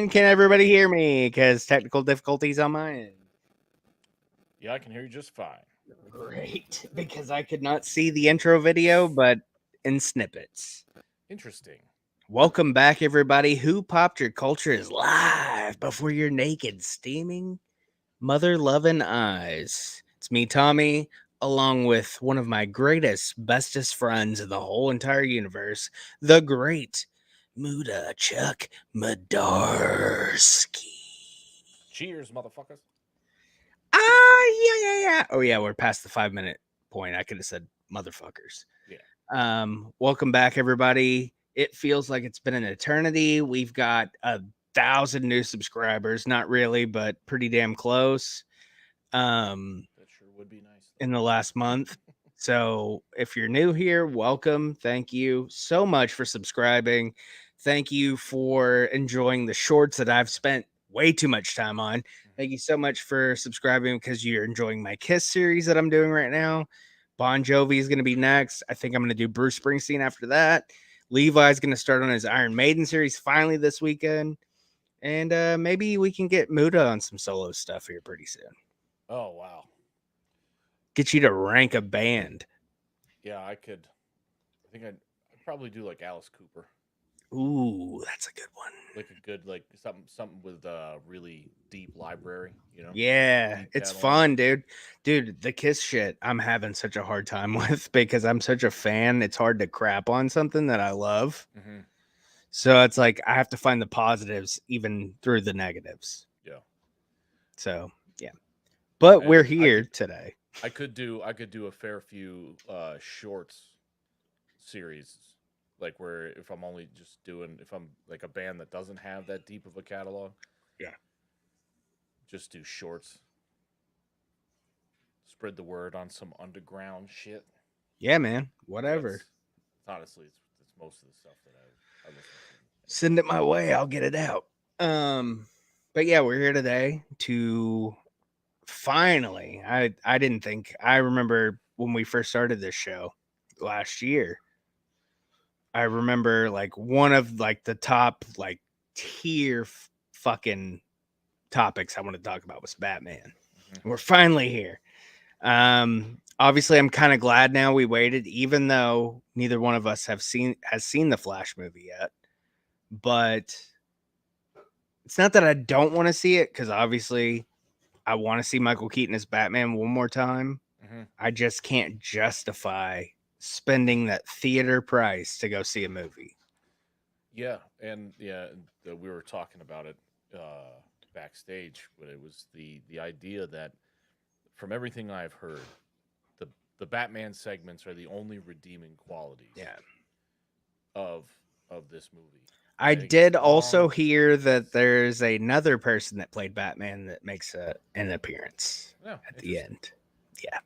And can everybody hear me? Because technical difficulties on my end. Yeah, I can hear you just fine. Great, because I could not see the intro video, but in snippets. Interesting. Welcome back, everybody. Who Popped Your Culture is live before your naked, steaming, mother loving eyes. It's me, Tommy, along with one of my greatest, bestest friends in the whole entire universe, the great Muda Chuck Madarsky. Cheers, motherfuckers. Yeah. Oh, yeah, we're past the 5 minute point. I could have said motherfuckers. Yeah. Welcome back, everybody. It feels like it's been an eternity. We've got 1,000 new subscribers. Not really, but pretty damn close. That sure would be nice, In though. the last month. So if you're new here, welcome. Thank you so much for subscribing. Thank you for enjoying the shorts that I've spent way too much time on. Thank you so much for subscribing because you're enjoying my Kiss series that I'm doing right now. Bon Jovi is going to be next. I think I'm going to do Bruce Springsteen after that. Levi's going to start on his Iron Maiden series finally this weekend. And maybe we can get Muda on some solo stuff here pretty soon. Oh, wow. Get you to rank a band. Yeah, I could. I think I'd probably do like Alice Cooper. Ooh, that's a good one. Like a good, like something with a really deep library, Yeah, Deep it's catalog. fun, dude. Dude, the Kiss shit, I'm having such a hard time with because I'm such a fan. It's hard to crap on something that I love. Mm-hmm. So it's like I have to find the positives even through the negatives. Yeah. So, yeah. But we're And here today. I could do a fair few shorts series, like where if I'm only just doing, if I'm like a band that doesn't have that deep of a catalog, Yeah. just do shorts. Spread the word on some underground shit. Yeah, man. So Whatever. honestly, it's most of the stuff that I listen to. Send it my way. I'll get it out. But yeah, we're here today to finally. I didn't think I remember when we first started this show last year. I remember like one of like the top like tier fucking topics I want to talk about was Batman. Mm-hmm. We're finally here. Obviously I'm kind of glad now we waited, even though neither one of us has seen the Flash movie yet. But it's not that I don't want to see it, because obviously I want to see Michael Keaton as Batman one more time. Mm-hmm. I just can't justify spending that theater price to go see a movie. Yeah, and we were talking about it backstage, but it was the idea that from everything I've heard, the the Batman segments are the only redeeming qualities Yeah. of of this movie. I I think it's did also long. hear that there's another person that played Batman that makes an appearance Yeah, at the interesting. end. Yeah,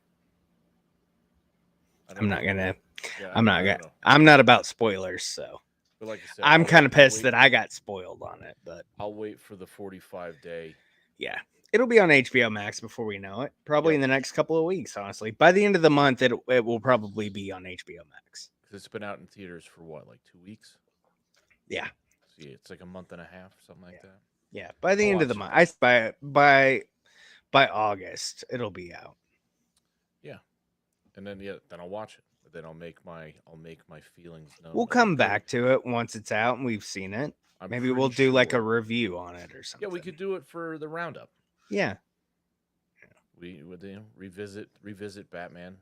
I I'm don't not know. gonna. Yeah, I'm not I gonna. don't know. I'm not about spoilers, so But like I said, I'm kind of I'll pissed wait. that I got spoiled on it. But I'll wait for the 45-day. yeah, it'll be on HBO Max before we know it. Probably Yep, in the next couple of weeks. Honestly, by the end of the month, it will probably be on HBO Max. because it's been out in theaters for what, like 2 weeks? Yeah, So yeah, it's like a month and a half, something yeah, like that. yeah. By the I'll end of the watch it month, then. by August, it'll be out. Yeah, and then then I'll watch it. But then I'll make my feelings known. We'll come back to it once it's out and we've seen it. I'm Maybe we'll pretty do like a sure. review on it or Yeah, we something. could do it for the roundup. Yeah, We would revisit Batman,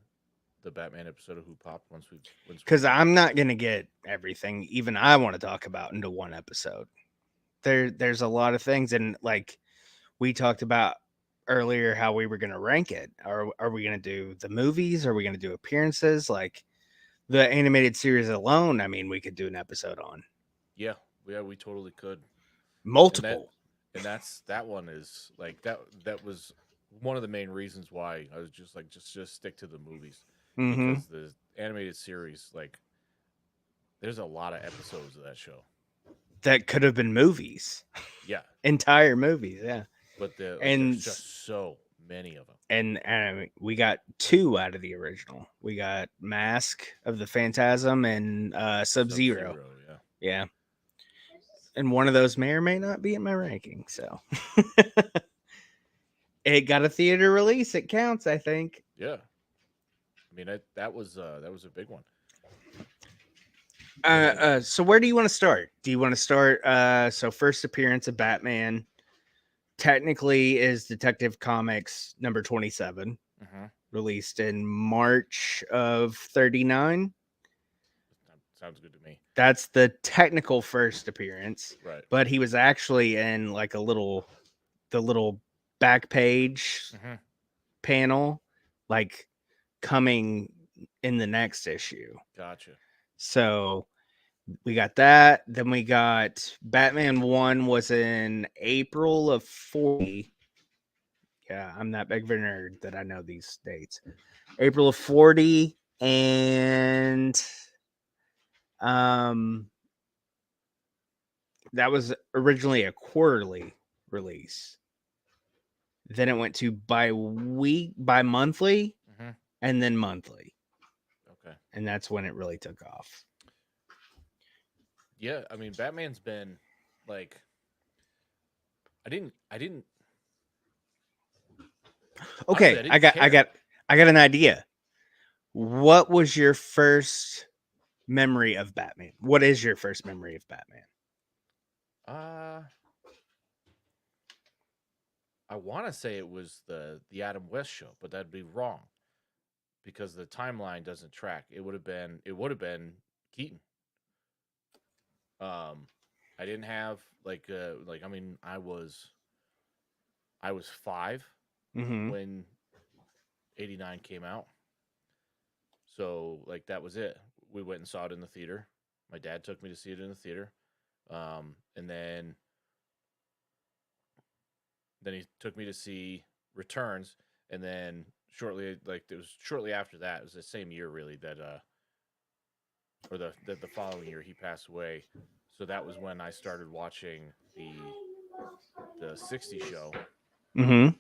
the Batman episode of Who Popped once we because do that. I'm not gonna get everything even I want to talk about into one episode. There's a lot of things, and like we talked about earlier, how we were gonna rank it. Are we gonna do the movies? Are we gonna do appearances? Like the animated series alone, I mean, we could do an episode on Yeah, we totally could. And multiple. that one is like that was one of the main reasons why I was just like just stick to the movies, Mm-hmm. because the animated series, like, there's a lot of episodes of that show. That could have been movies, Yeah, entire movies. Yeah, but there's and just so Many of them. And we got two out of the original. We got Mask of the Phantasm and Sub Zero. Sub-Zero, yeah. Yeah, and one of those may or may not be in my ranking. So it got a theater release. It counts, I think. Yeah. I mean, that was a big one. So where do you want to start? Do you want to start? So first appearance of Batman technically is Detective Comics number 27, Mm-hmm. released in March of 39. Sounds good to me. That's the technical first appearance, Right. but he was actually in like the little back page Mm-hmm. panel, like coming in the next issue. Gotcha. So we got that. Then we got Batman 1 was in April of 40. Yeah, I'm that big of a nerd that I know these dates. April of 40, and um that was originally a quarterly release. Then it went to bi monthly, Mm-hmm. and then monthly. Okay. And that's when it really took off. Yeah, I mean, Batman's been like, I didn't. Honestly, Okay, I didn't care. I got an idea. What was your first memory of Batman? What is your first memory of Batman? Uh I want to say it was the Adam West show, but that'd be wrong because the timeline doesn't track. It would have been Keaton. Um, I didn't have like I mean I was 5 Mm-hmm. when '89 came out, so like that was it. We went and saw it in the theater. My dad took me to see it in the theater, and then he took me to see Returns, and then shortly after that, it was the same year really that or the following year he passed away. So that was when I started watching the '60s show, Mm-hmm.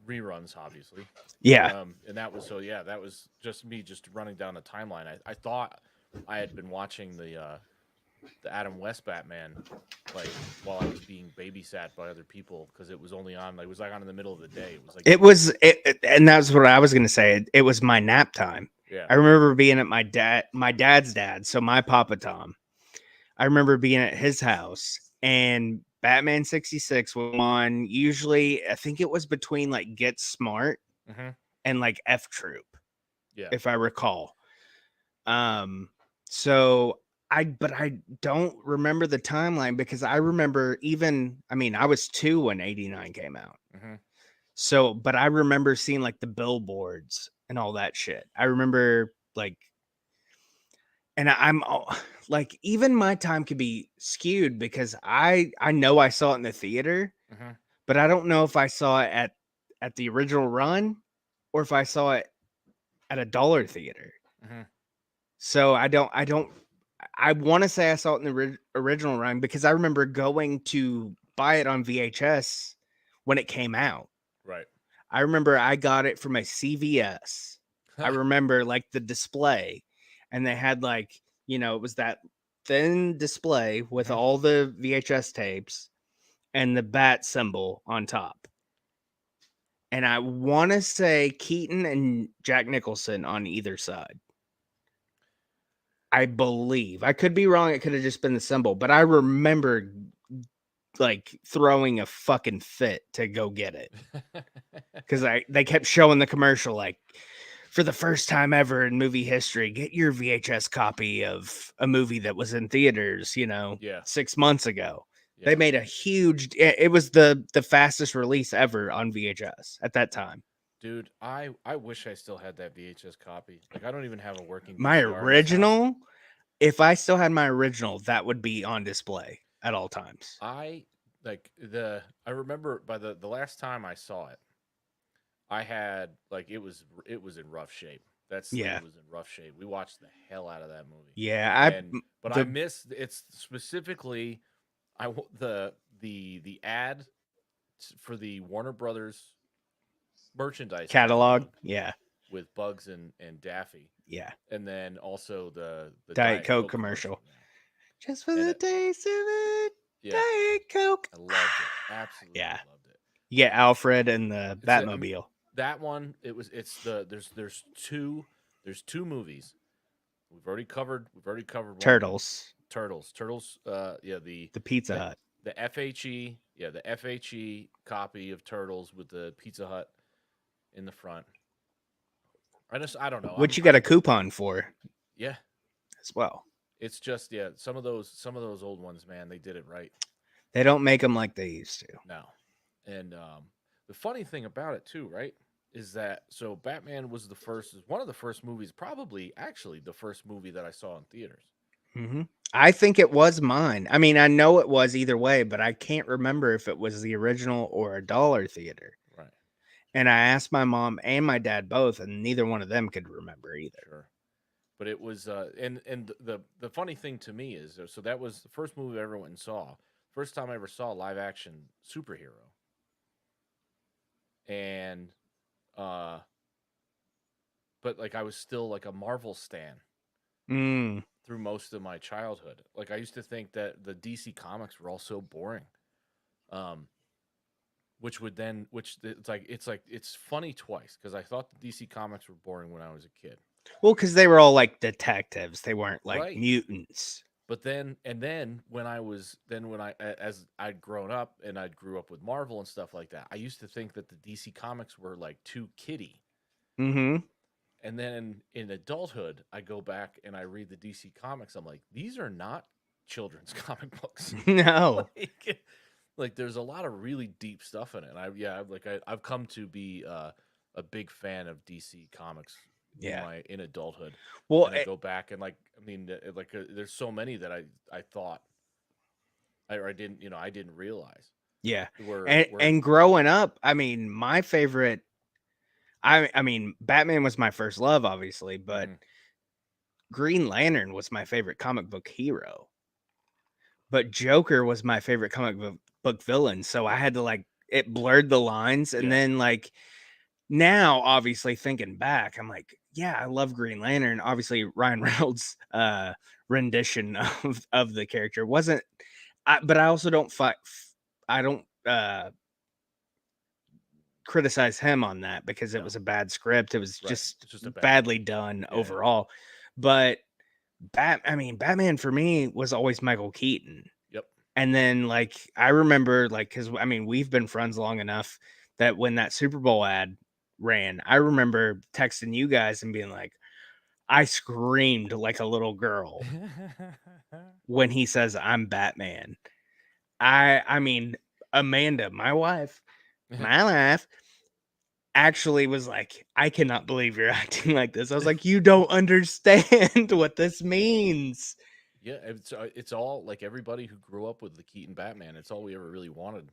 reruns obviously. Yeah. And that was so yeah, that was just me just running down the timeline. I thought I had been watching the Adam West Batman like while I was being babysat by other people because it was only on like it was like on in the middle of the day. It was like And that's what I was gonna say. It was my nap time. yeah. I remember being at my dad's dad, so my Papa Tom. I remember being at his house and Batman 66 was on. Usually, I think it was between like Get Smart Mm-hmm. and like F Troop, Yeah. if I recall. Um, so but I don't remember the timeline because I remember I mean, I was 2 when 89 came out. Mm-hmm. So, but I remember seeing like the billboards and all that shit. I remember like, and like, even my time could be skewed because I know I saw it in the theater, Mm-hmm. but I don't know if I saw it at the original run or if I saw it at a dollar theater. Mm-hmm. So I want to say I saw it in the original run because I remember going to buy it on VHS when it came out. Right. I remember I got it from a CVS. I remember like the display, and they had like, it was that thin display with Mm-hmm. all the VHS tapes and the bat symbol on top. And I want to say Keaton and Jack Nicholson on either side. I believe. I could be wrong. It could have just been the symbol, but I remember like throwing a fucking fit to go get it because they kept showing the commercial like, for the first time ever in movie history, get your VHS copy of a movie that was in theaters, Yeah. 6 months ago. They Yeah. made a huge. It was the fastest release ever on VHS at that time. Dude, I wish I still had that VHS copy. Like I don't even have a working My VCR in this house. original, if I still had my original, that would be on display at all times. I remember by the last time I saw it, I had like it was in rough shape. That Yeah, sleeve was in rough shape. We watched the hell out of that movie. yeah. And but I The miss it's specifically the ad for the Warner Brothers merchandise Catalog. catalog Yeah. with Bugs and Daffy, Yeah. and then also the Diet Diet Coke Coke commercial. commercial. Just for And the taste of it. yeah, Diet Coke. I loved it. Absolutely Yeah. loved it. You get Alfred and the I mean, Batmobile. that one. It's the there's two movies. We've already covered one of them. Turtles. Turtles. Yeah, The Pizza the Hut. the FHE. Yeah, the FHE copy of Turtles with the Pizza Hut in the front. I don't know. Which you got a coupon for Yeah. as well. It's just some of those old ones, man. They did it right. They don't make them like they used to. No, and the funny thing about it too, right, is that so Batman was one of the first movies, probably actually the first movie that I saw in theaters. Hmm. I think it was mine. I mean, I know it was either way, but I can't remember if it was the original or a dollar theater. Right. And I asked my mom and my dad both, and neither one of them could remember either. Sure. But it was and the funny thing to me is so that was the first movie I ever went and saw. First time I ever saw a live action superhero. And uh but like I was still like a Marvel stan Mm. through most of my childhood. Like I used to think that the DC comics were all so boring. Um it's funny twice because I thought the DC comics were boring when I was a kid. Well, because they were all like detectives. They weren't like Right. mutants. But then when as I'd grown up and I grew up with Marvel and stuff like that, I used to think that the DC comics were like too kiddie. Mm-hmm. And then in adulthood, I go back and I read the DC comics. I'm like, these are not children's comic books. No. like there's a lot of really deep stuff in it. And I've come to be a big fan of DC comics Yeah. in adulthood. Well, And I go back and there's so many that I thought I didn't I didn't realize yeah. were And growing up, I mean, my favorite. I mean, Batman was my first love, obviously, but Mhm. Green Lantern was my favorite comic book hero. But Joker was my favorite book villain, so I had to like it blurred the lines, and Yeah. then like now, obviously thinking back, I'm like, yeah, I love Green Lantern. Obviously, Ryan Reynolds' rendition of the character wasn't, but I also don't fight. I don't criticize him on that because it No. was a bad script. It was Right. just It's just a bad badly movie. done Yeah. overall. But I mean, Batman for me was always Michael Keaton. Yep. And then, like, I remember, like, because I mean, we've been friends long enough that when that Super Bowl ad ran, I remember texting you guys and being like, I screamed like a little girl when he says, I'm Batman. I mean, Amanda, my wife, actually was like, I cannot believe you're acting like this. I was like, you don't understand what this means. Yeah, it's all like everybody who grew up with the Keaton Batman. It's all we ever really wanted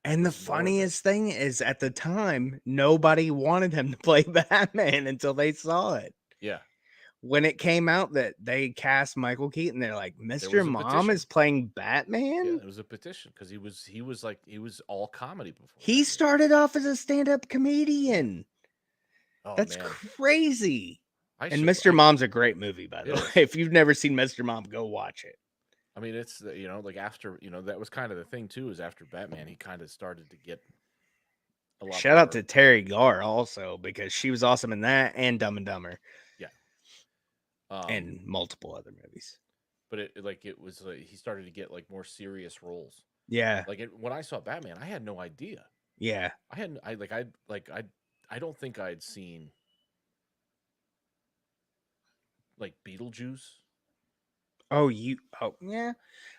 And the was more of it. funniest thing is at the time, nobody wanted him to play Batman until they saw it. Yeah, When it came out that they cast Michael Keaton, they're like, there Mr. was a Mom petition. is playing Yeah, Batman? it was a petition because he was all comedy before He that. started off as a stand-up Yeah. comedian. Oh That's man, crazy. I And should. Mr. Mom's a great movie, by the It way. is. If you've never seen Mr. Mom, go watch it. I mean, it's like after that was kind of the thing too. Is after Batman, he kind of started to get a lot Shout out more. to Terry Garr also, because she was awesome in that and Dumb and Dumber Yeah. Um, and multiple other movies. but it was like he started to get like more serious roles. Yeah. When I saw Batman, I had no idea. Yeah. I hadn't. I don't think I had seen like Beetlejuice. Oh, yeah.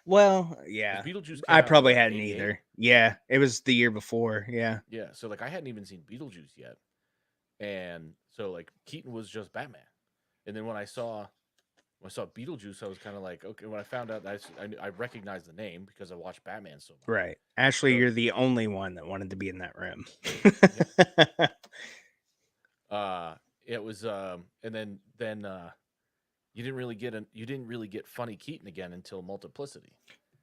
Well, Because yeah. Beetlejuice came I out in probably what, hadn't 88? either. Yeah, it was the year before. Yeah. Yeah, so like I hadn't even seen Beetlejuice yet, and so like Keaton was just Batman, and then when I saw Beetlejuice, I was kind of like, okay. When I found out, I recognized the name because I watched Batman so much. Right. Ashley, So you're the only one that wanted to be in that room. yeah, uh, it was and then you didn't really get funny Keaton again until Multiplicity.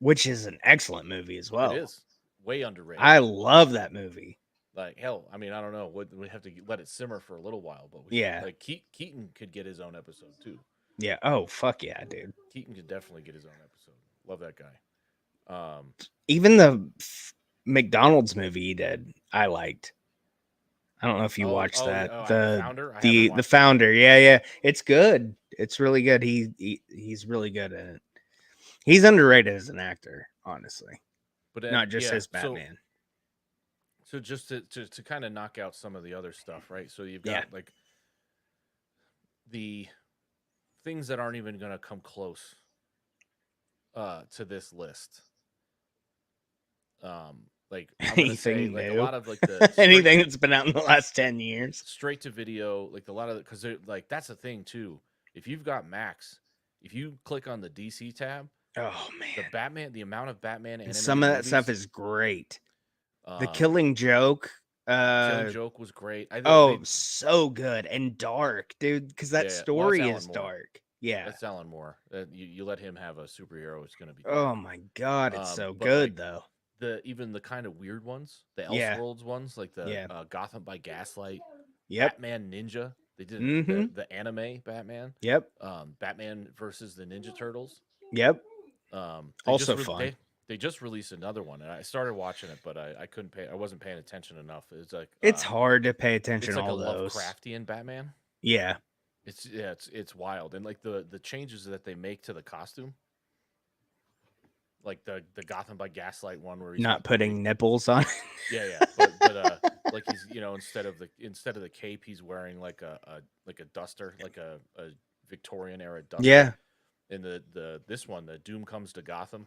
Which is an excellent movie as It well. is. way underrated. I love that movie. Like hell, I mean, I don't know. We have to let it simmer for a little while, but we should Yeah. like Keaton could get his own episode too. Yeah. Oh, fuck yeah, dude. Keaton could definitely get his own episode. Love that guy. Even the McDonald's movie he did, I liked. I don't know if you watched Oh, yeah. that. Oh, the The founder. I haven't the the watched it yet. founder. Yeah, yeah. It's good. It's really good. He's really good at it. He's underrated as an actor, honestly. But then Not just yeah, as Batman. so just to kind of knock out some of the other stuff, right? So you've Yeah. got like the things that aren't even going to come close to this list. Like I'm gonna say Anything like a new. lot of like the Anything that's been out in the last 10 years. straight to video, like a lot of because like that's the thing too. If you've got Max, if you click on the DC tab, Oh the man. Batman, the amount of Batman And animated some of that movies, stuff is great. The um, Killing Joke. Killing Joke was great. Oh, so good and dark, dude, because that Yeah, well that's story Alan is Moore. dark. Yeah. That's Alan Moore. You let him have a superhero, it's gonna be Oh dark. my god, it's so But like good though. even the kind of weird ones, the Yeah. Elseworlds ones, like the Yeah. Gotham by Gaslight, Yep. Batman Ninja. They did Mm-hmm. the anime Batman, Yep. Batman versus the Ninja Turtles. Yep. They Also fun. they just released another one, and I started watching it, but I couldn't pay. I wasn't paying attention enough. It's like It's hard to pay attention it's to like a all those. Lovecraftian Batman. Yeah. It's wild, and like the changes that they make to the costume, like the Gotham by Gaslight one where he's Not got the big putting nipples on. yeah, but like he's instead of the cape he's wearing like a duster, like a Victorian era duster. Yeah. In the this one, the Doom Comes to Gotham,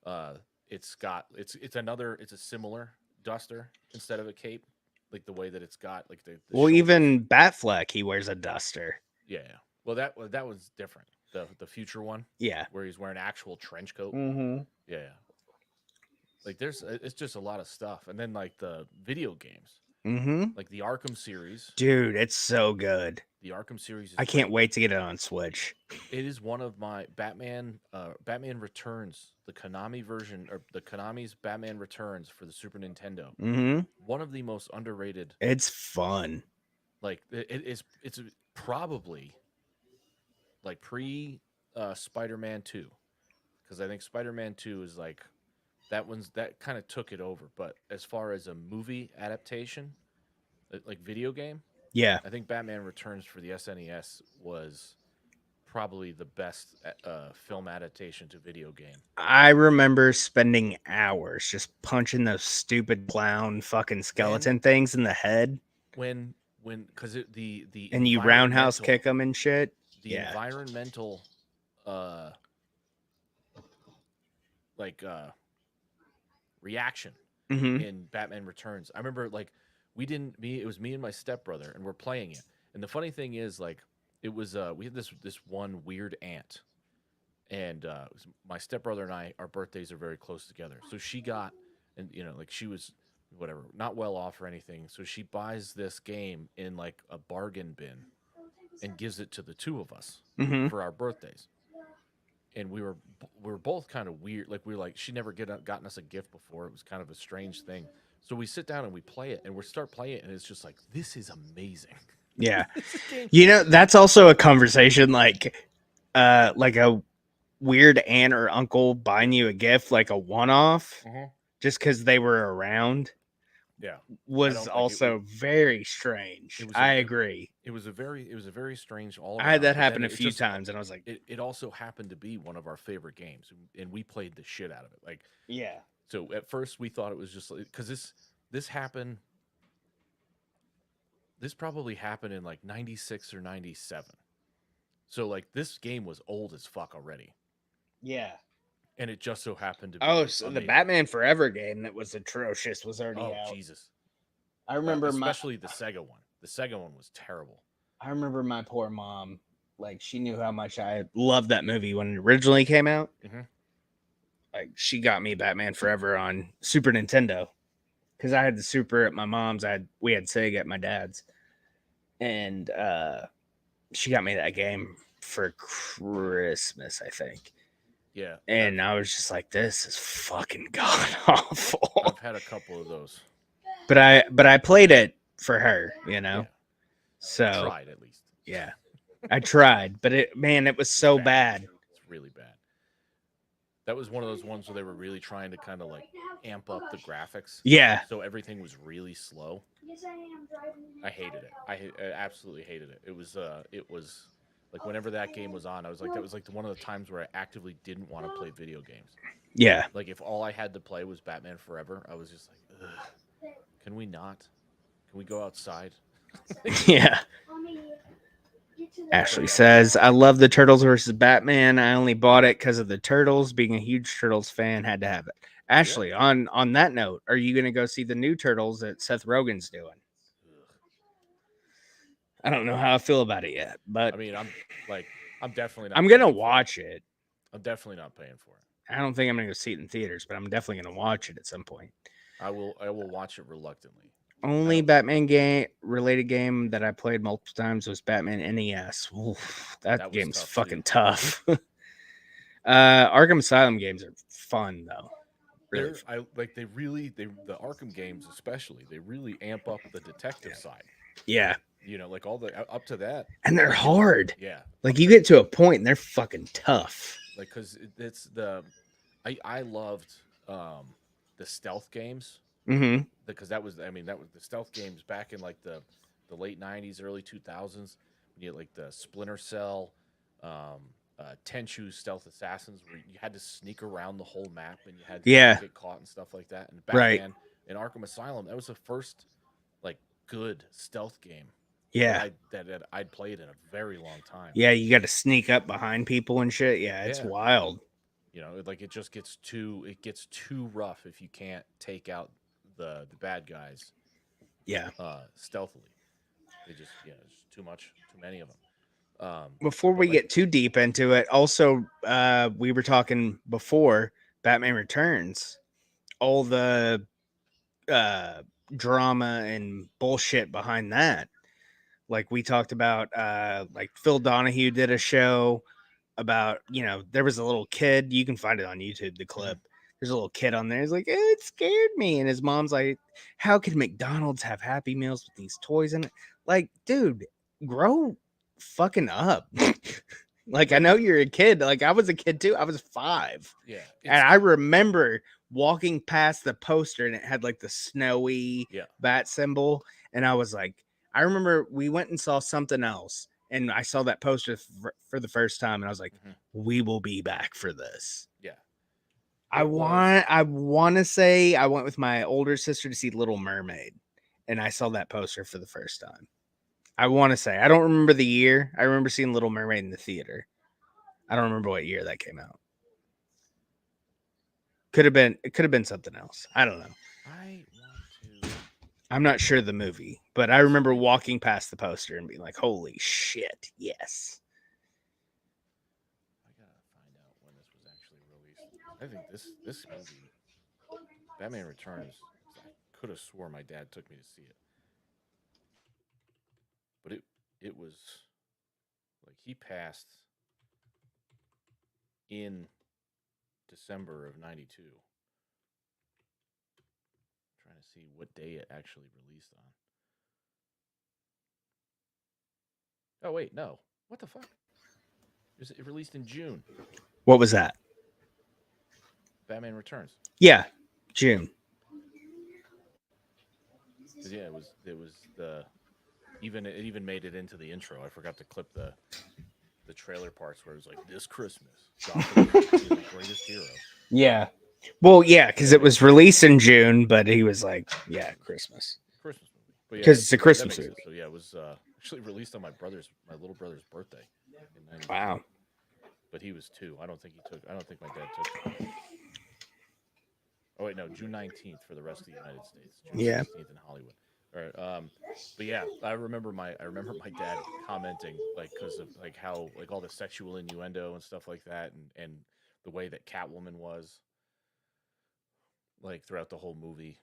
uh it's a similar duster instead of a cape, like the way that it's got like the Well, shoulders. even Batfleck, he wears a duster. Yeah. Well, that was different. The future one Yeah. where he's wearing actual trench coat. Mm-hmm. Yeah. Like it's just a lot of stuff, and then like the video games, Mm-hmm. like the Arkham series. Dude, it's so good. The Arkham series is I can't great. wait to get it on Switch. It is one of my Batman Returns, the Konami version, or the Konami's Batman Returns for the Super Nintendo. Mm-hmm. One of the most underrated. It's fun. Like it's probably like pre Spider-Man 2, because I think Spider-Man 2 is like that kind of took it over. But as far as a movie adaptation, like video game, Yeah. I think Batman Returns for the SNES was probably the best film adaptation to video game. I remember spending hours just punching those stupid clown fucking When skeleton things in the head, when because the and you roundhouse kick them and shit. the Yeah. environmental uh like reaction Mm-hmm. in Batman Returns. I remember like we didn't me it was me and my stepbrother and we're playing it. And the funny thing is like it was we had this one weird aunt, and my stepbrother and I, our birthdays are very close together. So she got, and like she was whatever, not well off or anything. So she buys this game in like a bargain bin and gives it to the two of us Mm-hmm. for our birthdays. And we were both kind of weird. Like we were like she never gotten us a gift before. It was kind of a strange thing. So we sit down and we play it, and we start playing it, and it's just like this is amazing. Yeah. This game. That's also a conversation like a weird aunt or uncle buying you a gift, like a one-off, just because they were around, Yeah, was also very strange. I agree. It was a very strange all around. I had that But then happen a few times, and I was like, it also happened to be one of our favorite games, and we played the shit out of it. Like, yeah. so at first we thought it was just because this happened. This probably happened in like 96 or 97. So like this game was old as fuck already, Yeah. and it just so happened to be. Oh, so the amazing. Batman Forever game that was atrocious was already Oh out. Jesus! I remember especially the Sega one. The Sega one was terrible. I remember my poor mom, like she knew how much I loved that movie when it originally came out. Mm-hmm. Like she got me Batman Forever on Super Nintendo because I had the Super at my mom's. We had Sega at my dad's, and she got me that game for Christmas, I think. Yeah, and I was just like, this is fucking god awful. I've had a couple of those. But I played it for her, Yeah, you So tried at least. yeah, I tried, but it was It's so bad. bad. It's really bad. That was one of those ones where they were really trying to kind of like amp up the graphics, Yeah, so everything was really slow. I hated it. I absolutely hated it. It was like whenever that game was on, I was like that was like one of the times where I actively didn't want to play video games. yeah, Like if all I had to play was Batman Forever, I was just like, ugh, can we not? Can we go outside? yeah. But Ashley yeah, says, I love the Turtles versus Batman. I only bought it because of the Turtles. Being a huge Turtles fan, had to have it. yeah. Ashley, on that note, are you gonna go see the new Turtles that Seth Rogen's doing? Ugh. I don't know how I feel about it yet, I but mean, like, I'm definitely I'm not gonna paying for it. watch it. I'm definitely not paying for it. I don't think I'm gonna go see it in theaters, but I'm definitely gonna watch it at some point. I will watch it reluctantly. I Only don't. Batman game related game that I played multiple times was Batman NES. Oof, that That was game's tough too. fucking tough. Arkham Asylum games are fun though. Really They're fun. I like they the Arkham games especially they really amp up the detective side. Yeah, Like all the up to that, and they're like it hard. yeah Like up you to get to a point and they're fucking tough. like because it's the I loved the stealth games Mm-hmm. because that was that was the stealth games back in like the late 90s early 2000s when you had like the Splinter Cell um Tenchu stealth assassins where you had to sneak around the whole map and you had to not Yeah, get caught and stuff like that, and right. Batman in Arkham Asylum, that was the first like good stealth game that Yeah, I'd played in a very long time. yeah. You got to sneak up behind people and shit. Yeah, it's Yeah, wild. like it gets too rough if you can't take out the bad guys Yeah. stealthily. They just it's too much, too many of them. Before But we like get too deep into it, also, we were talking before Batman Returns, all the uh, drama and bullshit behind that. Like we talked about, like Phil Donahue did a show about, there was a little kid. You can find it on YouTube. The mhm, clip. There's a little kid on there. He's like, it scared me, and his mom's like, "How can McDonald's have Happy Meals with these toys in it?" Like, dude, grow fucking up. Like, I yeah, know you're a kid. Like, I was a kid too. I was 5, yeah, and I remember walking past the poster, and it had like the snowy yeah, bat symbol, and I was like, I remember we went and saw something else, and I saw that poster for the first time, and I was like, mhm, we will be back for this. yeah. I It was want I want to say I went with my older sister to see Little Mermaid, and I saw that poster for the first time. I want to say I don't remember the year. I remember seeing Little Mermaid in the theater. I don't remember what year that came out. It could have been something else. I don't know. I want to I'm not sure the movie, but I remember see. walking past the poster and being like, "Holy shit, yes." I gotta find out when this was actually released. I think this movie, Batman Returns. I could have swore my dad took me to see it, but it was like he passed in December of '92. Trying to see what day it actually released on. Oh wait, no. What the fuck? It released in June. What was that? Batman Returns. Yeah, June. Because yeah, it was the it even made it into the intro. I forgot to clip the trailer parts where it was like this Christmas, Gotham will be the greatest hero. Yeah. Well, yeah, because it was released in June, but he was like, yeah, Christmas. Christmas movie. But yeah, Because it's a that Christmas makes sense. movie. So yeah, it was actually released on my little brother's birthday in '92. Wow. But he was 2. I don't think my dad took him. Oh wait, no, June 19th for the rest of the United States. June Yeah. 16th in Hollywood. All right. But yeah, I remember my dad commenting like because of like how like all the sexual innuendo and stuff like that, and the way that Catwoman was like throughout the whole movie.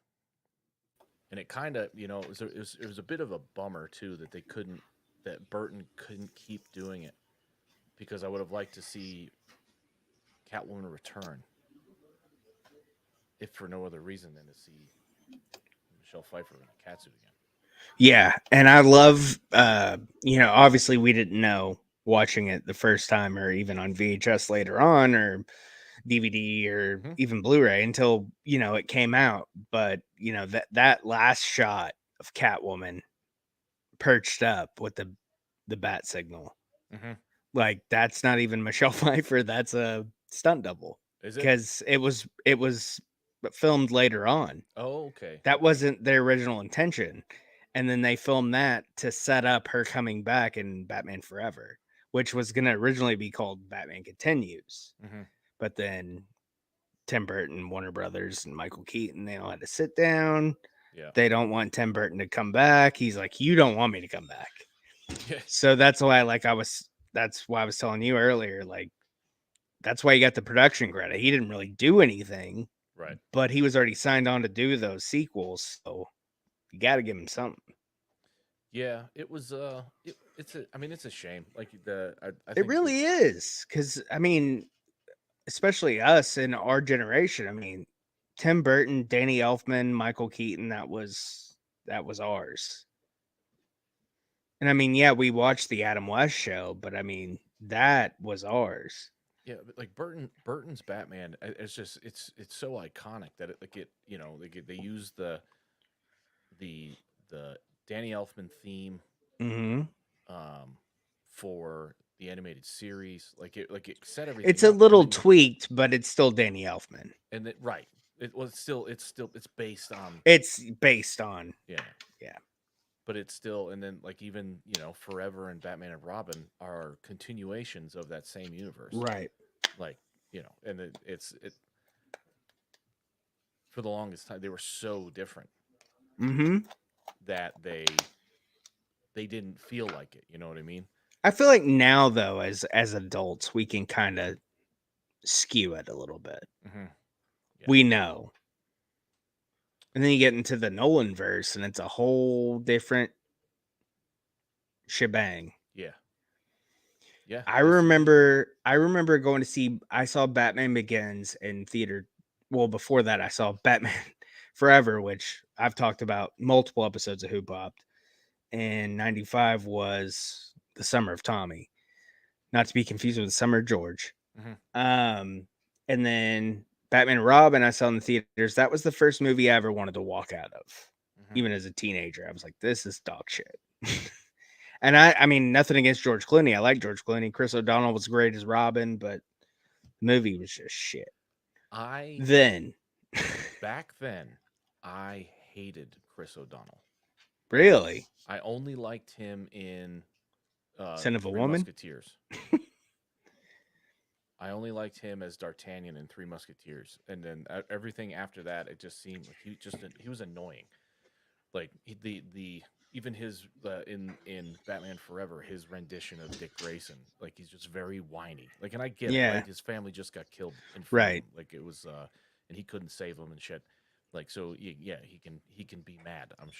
And it kind of it was a bit of a bummer too that Burton couldn't keep doing it, because I would have liked to see Catwoman return, if for no other reason than to see Michelle Pfeiffer in a catsuit again. Yeah, and I love obviously we didn't know watching it the first time or even on VHS later on or DVD or Mm-hmm. even Blu-ray until, it came out, but that last shot of Catwoman perched up with the bat signal. Mm-hmm. Like that's not even Michelle Pfeiffer, that's a stunt double Is it? cuz it was filmed later on. Oh, okay. That Okay. wasn't their original intention. And then they filmed that to set up her coming back in Batman Forever, which was going to originally be called Batman Continues. Mm-hmm. But then Tim Burton, Warner Brothers, and Michael Keaton, they all had to sit down. Yeah. They don't want Tim Burton to come back. He's like, "You don't want me to come back." Yeah. So that's why, that's why I was telling you earlier, like, that's why he got the production credit. He didn't really do anything, Right. but he was already signed on to do those sequels. So you got to give him something. Yeah. It was. It's a. I mean, it's a shame. Like I It think the. really is. Because, I mean, especially us in our generation, I mean, Tim Burton, Danny Elfman, Michael Keaton, that was ours. And I mean, yeah, we watched the Adam West show, but I mean, that was ours. Yeah, but like Burton's Batman, it's just it's so iconic that they use the the Danny Elfman theme Hmm. um for the animated series. Like it set It's everything a up, and little then tweaked, but it's still Danny Elfman. right. It's based on It's based on, yeah, yeah, but it's still, and then like even Forever and Batman and Robin are continuations of that same universe. right. Like and it for the longest time they were so different Hmm. that they didn't feel like it. You know what I mean? I feel like now, though, as adults, we can kind of skew it a little bit. Mm-hmm. Yeah, We know. And then you get into the Nolan verse, and it's a whole different shebang. yeah, yeah. I It's remember I remember going to see I saw Batman Begins in theater. Well, before that I saw Batman Forever, which I've talked about multiple episodes of Who Popped. And 95 was the Summer of Tommy. Not to be confused with the Summer of George. mm-hmm. Um and then Batman and Robin I saw in the theaters. That was the first movie I ever wanted to walk out of. Mm-hmm. Even as a teenager, I was like, this is dog shit. And I mean, nothing against George Clooney. I like George Clooney. Chris O'Donnell was great as Robin, but the movie was just shit. I Then, back then I hated Chris O'Donnell. really, I only liked him in Son of a Three Woman. Musketeers. I only liked him as D'Artagnan in Three Musketeers, and then everything after that, it just seemed like he was annoying. Like the even his in Batman Forever, his rendition of Dick Grayson, like he's just very whiny. Like, and I get it, Yeah, right? His family just got killed in front of right. him. Like it was, and he couldn't save them and shit. Like so, yeah, he can be mad. It's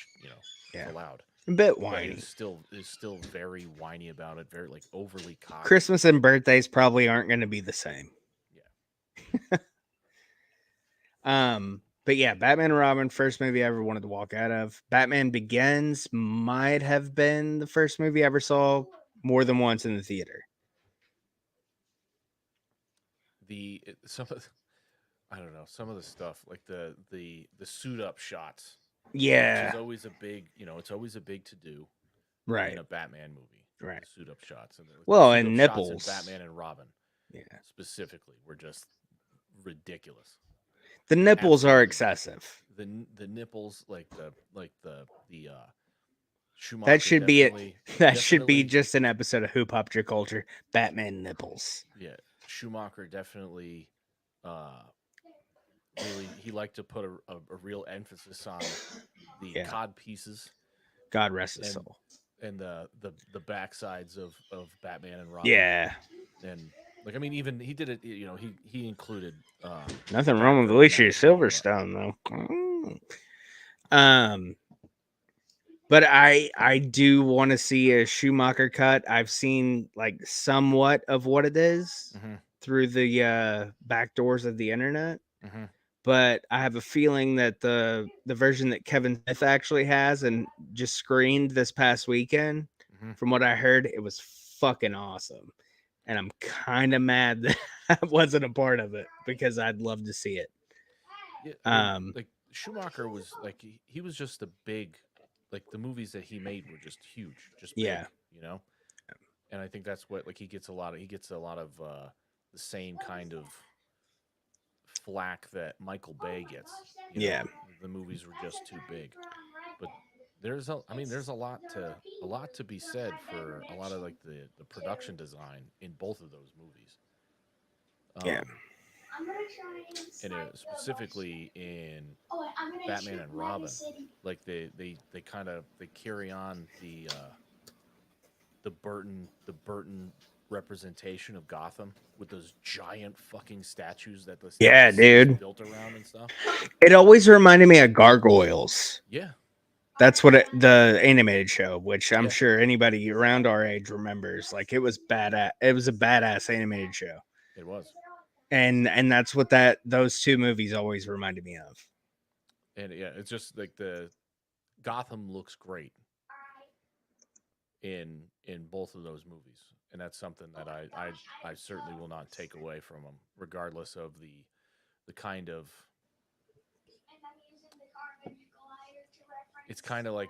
Yeah, allowed, a bit but whiny. is still very whiny about it. Very like overly cocky. Christmas and birthdays probably aren't going to be the same. Yeah. But yeah, Batman and Robin, first movie I ever wanted to walk out of. Batman Begins might have been the first movie I ever saw more than once in the theater. Some of I don't know, some of the stuff like the suit up shots, which is Yeah, always a big, it's always a big to do in right, a Batman movie. right. The suit up shots and the Well, suit up and shots in nipples. Batman and Robin Yeah, specifically were just ridiculous. the nipples are Absolutely ridiculous. excessive. The nipples the That Schumacher should be it. definitely That should be definitely just an episode of Who Popped Your Culture. Batman nipples. yeah, Schumacher definitely uh really he liked to put a real emphasis on the Yeah. cod pieces God rest his and soul. the backsides of Batman and Robin, Yeah. and like I mean even he did it, he included Nothing wrong with Batgirl in that Alicia as well, but Silverstone though. Um, but I do want to see a Schumacher cut. I've seen like somewhat of what it is. mhm. through the back doors of the internet. Mm-hmm. But I have a feeling that the version that Kevin Smith actually has and just screened this past weekend, Mm-hmm. from what I heard, it was fucking awesome. And I'm kind of mad that I wasn't a part of it because I'd love to see it. Yeah, I mean, Um, like Schumacher was like he was just a big, like the movies that he made were just huge, just yeah, big, you know. And I think that's what like he gets a lot of the same kind of flack that Michael Bay gets. You yeah, know, the movies were just too big. But I mean, there's a lot to be said for a lot of like the production design in both of those movies. yeah, Um, and specifically in Batman and Robin, like they kind of they carry on the Burton representation of Gotham with those giant fucking statues that yeah, the city's dude. built around and stuff. It always reminded me of Gargoyles. Yeah, That's what the animated show, which I'm yeah, sure anybody around our age remembers. Like it was badass. It was a badass animated show, it was. and that's what those two movies always reminded me of. And yeah, it's just like the Gotham looks great in both of those movies, and that's something that I certainly will not take away from them, regardless of the kind of. It's kind of like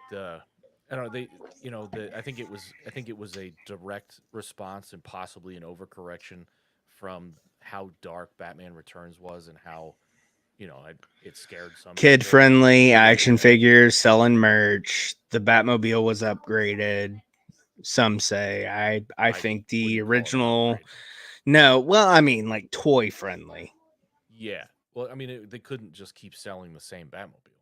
I don't know they I think it was a direct response and possibly an overcorrection from how dark Batman Returns was and how it scared some Kid people. friendly action Yeah, figures, selling merch. The Batmobile was upgraded. Some say. I I think the wouldn't call it an original. upgrade. No, well, I mean, like toy friendly. Yeah, well, I mean they couldn't just keep selling the same Batmobile.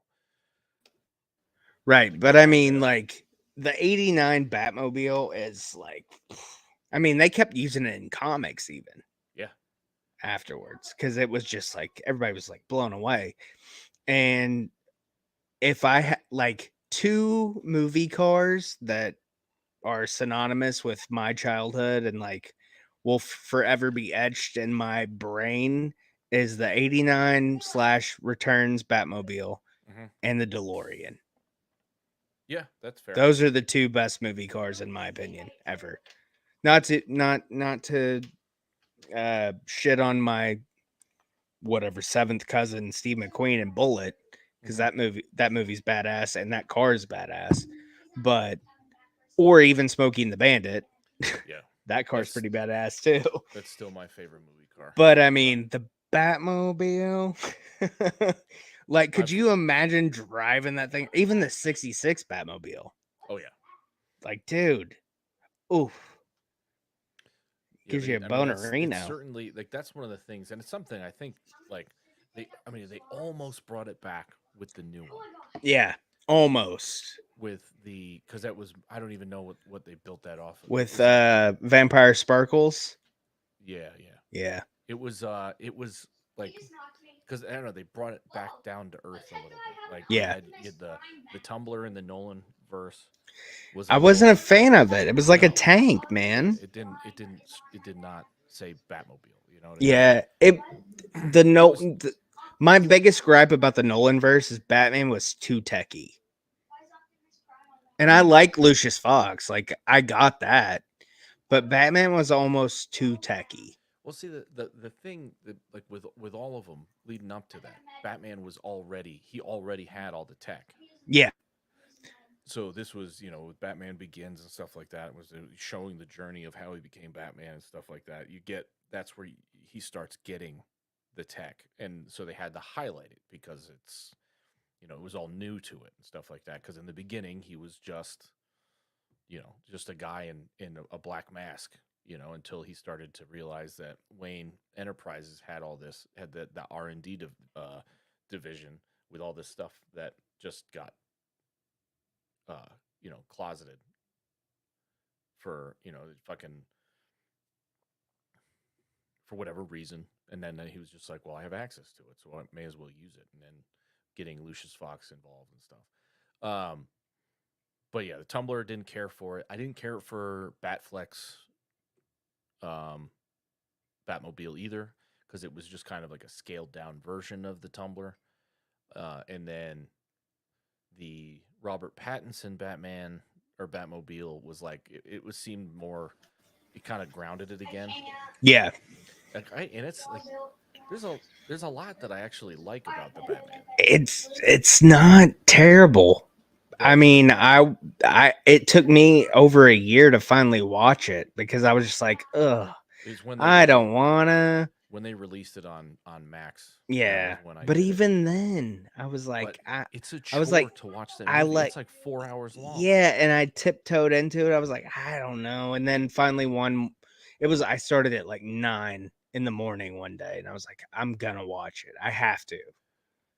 Right, Like but they I had mean, to. like the '89 Batmobile is like, I mean, they kept using it in comics even Yeah. afterwards because it was just like everybody was like blown away. And if I had like two movie cars that are synonymous with my childhood and like will forever be etched in my brain is the '89 slash Returns Batmobile Hmm. and the DeLorean. Yeah, that's fair. Those are the two best movie cars in my opinion ever. Not to shit on my whatever seventh cousin Steve McQueen and Bullet because Hmm. that movie's badass and that car is badass, but or even Smokey and the Bandit, Yeah, that car's that's pretty badass too. that's still my favorite movie car. But I But mean the Batmobile, like, could I've you imagine driving that thing? Even the '66 Batmobile, oh yeah. like, dude, oof, Yeah, gives you a I mean boner, it's Reno. certainly like that's one of the things, and it's something I think like they almost brought it back with the new one Yeah, almost. with the because that was I don't even know what they built that off of. With Was it? Vampire Sparkles. Yeah, yeah. Yeah. It was like because I don't know they brought it back down to earth a little bit. Like Yeah. you had the Tumblr in the Nolan verse was a I wasn't a little fan of it. It was like a no, tank, yeah, man. it did not say Batmobile. You know what I mean? Yeah. It the It no was my biggest gripe about the Nolan verse is Batman was too techy. And I he like Lucius Fox. Like I got that. But Batman was almost too techy. well see the thing that like with all of them leading up to that, Batman was already he already had all the tech. Yeah. So this was with Batman Begins and stuff like that was showing the journey of how he became Batman and stuff like that. You get that's where he starts getting the tech, and so they had to highlight it because it's it was all new to it and stuff like that. Because in the beginning he was just a guy in a black mask. Until he started to realize that Wayne Enterprises had all this, had the R&D division with all this stuff that just got closeted for fucking for whatever reason. And then he was just like, well, I have access to it, so I may as well use it. And then getting Lucius Fox involved and stuff. But yeah, the Tumblr didn't care for it. I didn't care for Batfleck's um, Batmobile either, because it was just kind of like a scaled down version of the Tumbler. And then the Robert Pattinson Batman or Batmobile was like it was seemed more. It kind of grounded it again. Yeah, And it's like there's a there's a lot that I actually like about the Batman. it's not terrible. I The mean, I it took me over a year to finally watch it because I was just like, ugh, is when they I don't wanna. when they released it on Max. That Yeah, was when I but did it. even then, I was But like, it's a I was chore like, to watch that I movie. like, It's like 4 hours long. yeah, and I tiptoed into it. I was like, I don't know, and then finally one, it was I started at like 9 in the morning one day, and I was like, I'm gonna watch it. I have to.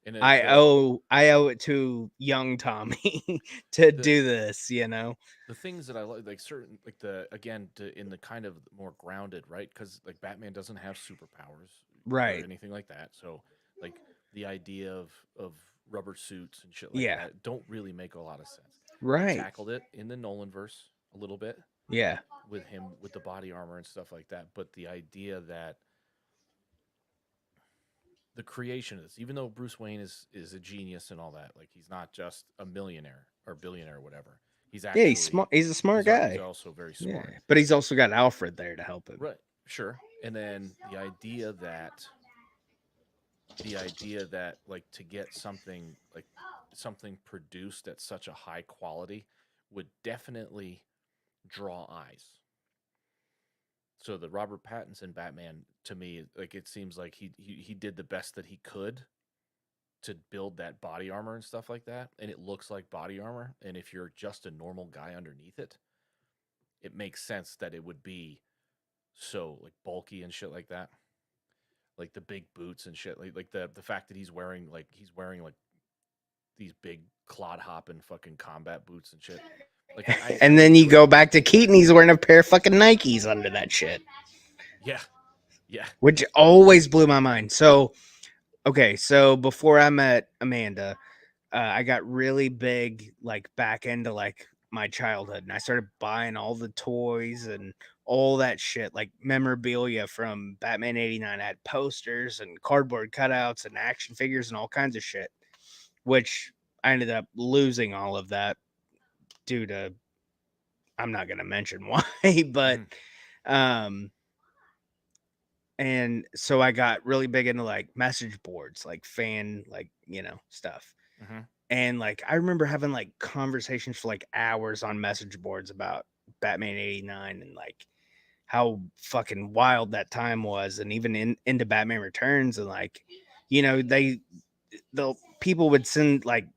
And I owe it to young Tommy to the do this. the things that I like certain like the again in the kind of more grounded, right? Because like Batman doesn't have superpowers or Right. anything like that. So like the idea of rubber suits and shit like Yeah. that don't really make a lot of sense. They Right. tackled it in the Nolan verse a little bit Yeah. with him with the body armor and stuff like that. But the idea that the creation of this, even though Bruce Wayne is a genius and all that, like he's not just a millionaire or billionaire or whatever. He's Yeah, he's smart. actually He's a smart he's guy. also very Yeah, smart. but he's also got Alfred there to help him. Right. Sure. And then the idea that like to get something like something produced at such a high quality would definitely draw eyes. So the Robert Pattinson Batman to me, like it seems like he did the best that he could to build that body armor and stuff like that, and it looks like body armor. And if you're just a normal guy underneath it, it makes sense that it would be so like bulky and shit like that, like the big boots and shit, like the fact that he's wearing like these big clod hopping fucking combat boots and shit. Like I And then you enjoy go that. back to Keaton, he's wearing a pair of fucking Nikes under that shit, Yeah, yeah. which always blew my mind. So, okay, so before I met Amanda, I got really big, like back into like my childhood, and I started buying all the toys and all that shit, like memorabilia from Batman '89. I had posters and cardboard cutouts and action figures and all kinds of shit, which I ended up losing all of that due to, I'm not gonna mention why, but Mm-hmm, um and so I got really big into like message boards, like fan, like stuff. mm-hmm. And like I remember having like conversations for like hours on message boards about Batman '89 and like how fucking wild that time was, and even into Batman Returns, and like the people would send like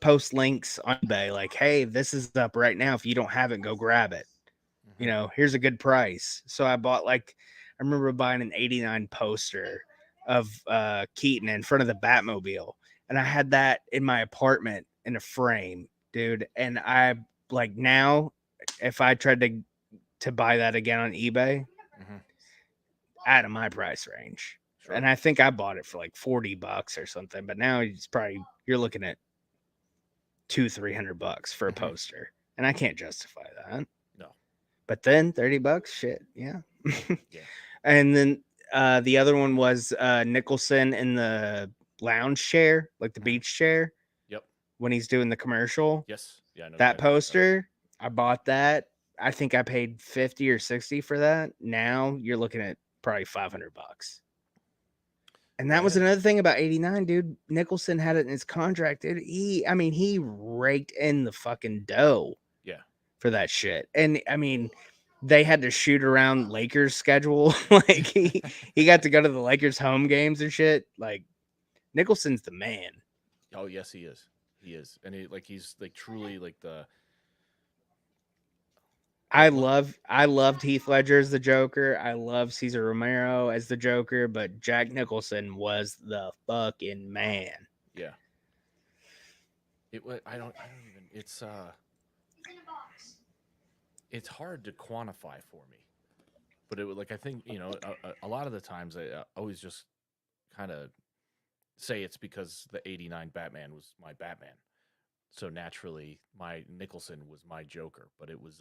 post links on eBay like, hey, this is up right now, if you don't have it, go grab it, Mm-hmm. here's a good price. So I bought like, I remember buying an '89 poster of Keaton in front of the Batmobile, and I had that in my apartment in a frame, dude. And I like now, if I tried to buy that again on eBay, Mm-hmm. out of my price range. Sure. And I think I bought it for like $40 or something, but now it's probably, you're looking at 200-300 bucks for a Mm-hmm. poster, and I can't justify that. No. But then $30, shit, yeah. Yeah. And then the other one was Nicholson in the lounge chair, like the Mm-hmm. beach chair, Yep. when he's doing the commercial. Yes. Yeah, I know That exactly what you're talking about. poster, I bought that. I think I paid 50 or 60 for that. Now you're looking at probably $500. And Well, that I was had another thing about '89, dude. Nicholson had it in his contract, dude. I mean, he raked in the fucking dough yeah. for that shit. And I mean, they had to shoot around Lakers schedule. Like he got to go to the Lakers home games and shit. Like Nicholson's the man. Oh yes, he is. He is, and he's like truly like the I look. loved Heath Ledger as the Joker. I love Cesar Romero as the Joker, but Jack Nicholson was the fucking man. Yeah. It was. I don't even. It's hard to quantify for me, but it would like I think a lot of the times I always just kind of say it's because the '89 Batman was my Batman, so naturally my Nicholson was my Joker. But it was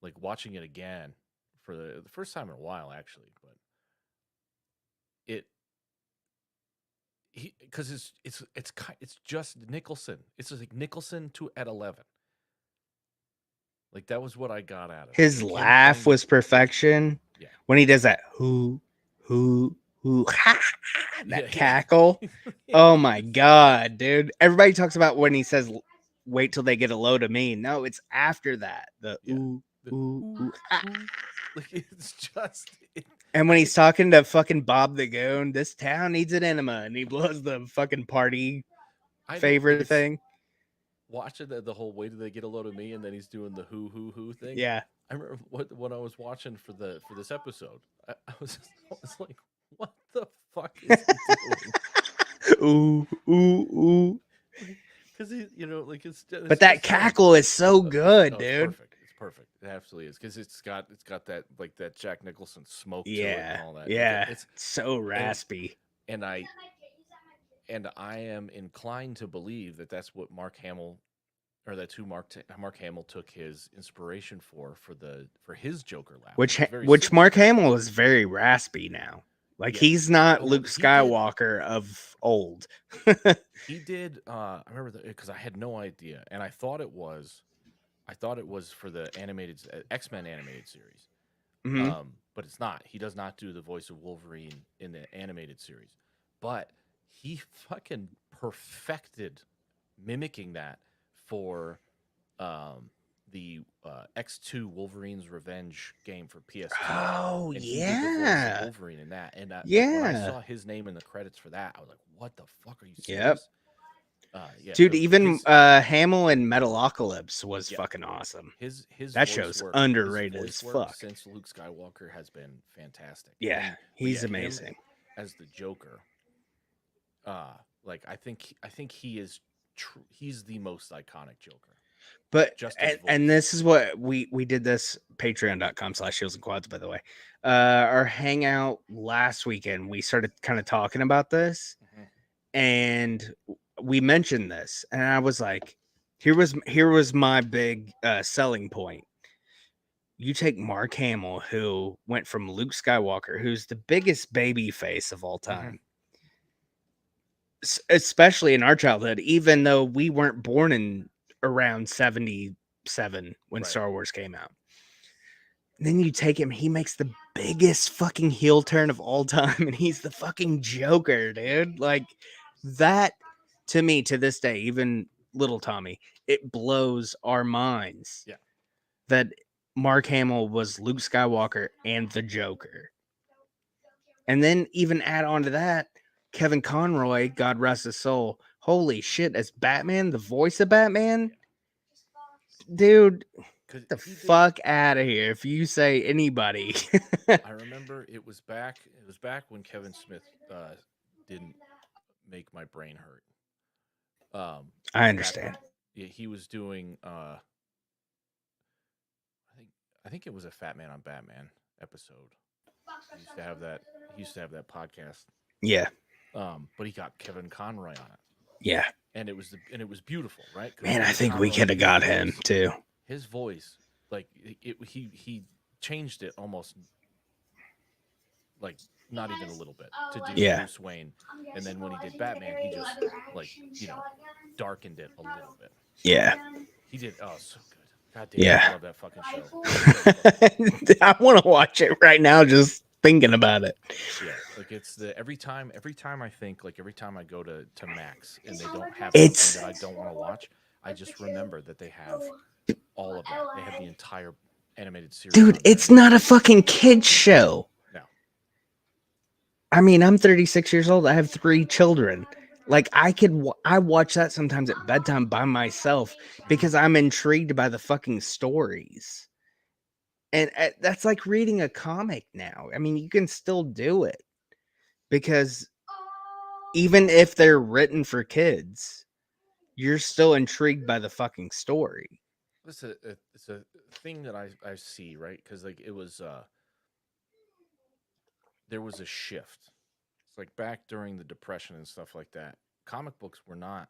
like watching it again for the first time in a while actually, but. it he because it's just Nicholson. It's just like Nicholson to at 11. Like that was what I got out of it. His Like him laugh playing, was perfection yeah, when he does that who yeah, that yeah, cackle. yeah. Oh my god, dude. Everybody talks about when he says wait till they get a load of me. No, it's after that. The Yeah. The ooh, ooh ha. ooh. Like it's just And when it, he's talking to fucking Bob the Goon, this town needs an enema, and he blows the fucking party I don't like favorite it's thing. watching the whole way do they get a load of me and then he's doing the who thing. Yeah. I remember what when I was watching for this episode, I was like, what the fuck is he doing? Ooh, ooh, ooh. Like, because he, like But it's that just him. cackle is so good, It's dude. perfect. It's perfect. It absolutely is because it's got that like that Jack Nicholson smoke to it and Yeah. all that. Like Yeah. it's So and raspy. and I am inclined to believe that that's what Mark Hamill or that's who Mark Hamill took his inspiration for his Joker laugh, which is very Which similar. Mark Hamill is very raspy now. Like Yeah. he's not Well, Luke Skywalker of old. he did I remember because I had no idea and I thought it was for the animated X-Men animated series. Mhm. But it's not. He does not do the voice of Wolverine in the animated series. But he fucking perfected mimicking that for um, the X2 Wolverine's Revenge game for PS2. Oh And he did the voice of yeah. Wolverine in that. And like when I Yeah. saw his name in the credits for that, I was like, "What the fuck? Are you Yep. serious?" Yeah, Dude, even his Hamill and Metalocalypse was yeah fucking awesome. his That voice show's work his underrated as voice work fuck. since Luke Skywalker has been fantastic. Yeah, And but he's yeah, him amazing. as the Joker, like I think he is he's the most iconic Joker. But Just his and voice. this is what we did this patreon.com/shields and quads, by the way. Our hangout last weekend, we started kind of talking about this Mhm. and we mentioned this, and I was like, here was my big selling point. You take Mark Hamill, who went from Luke Skywalker, who's the biggest baby face of all Mhm. time, especially in our childhood, even though we weren't born in around 77 when Right. Star Wars came out. And then you take him, he makes the biggest fucking heel turn of all time, and he's the fucking Joker, Yeah. dude. Like that to me, to this day, even little Tommy, it blows our minds Yeah. that Mark Hamill was Luke Skywalker and the Joker. And then even add on to that, Kevin Conroy, God rest his soul. Holy shit, as Batman, the voice of Batman, Yeah. dude, Cuz the he did fuck out of here. If you say anybody, I remember it was back when Kevin Smith didn't make my brain hurt. It I was back understand. when yeah, he was doing I think I think it was a Fat Man on Batman episode. He used to have that. He used to have that podcast. Yeah, But he got Kevin Conroy on it, yeah. and it was beautiful, right? Because Man, I Kevin think we Conroy, could have got him too. his voice, like he changed it almost like not even a little bit to do Yeah, Bruce Wayne, and then when he did Batman, he just like darkened it a little bit. yeah, He did so good. God damn it, I yeah. love that fucking show. It's so fucking good. I want to watch it right now just thinking about it. Yeah, like it's the every time I think like every time I go to Max and they don't have something It's that I don't want to watch, I just remember that they have all of that. They have the entire animated series dude, on there. it's not a fucking kids show. No. I mean, I'm 36 years old. I have 3 children. Like I watch that sometimes at bedtime by myself Mhm. because I'm intrigued by the fucking stories. And that's like reading a comic now. I mean, you can still do it because even if they're written for kids, you're still intrigued by the fucking story. It's a thing that I see, right? Cuz like it was there was a shift. It's like back during the depression and stuff like that. Comic books were not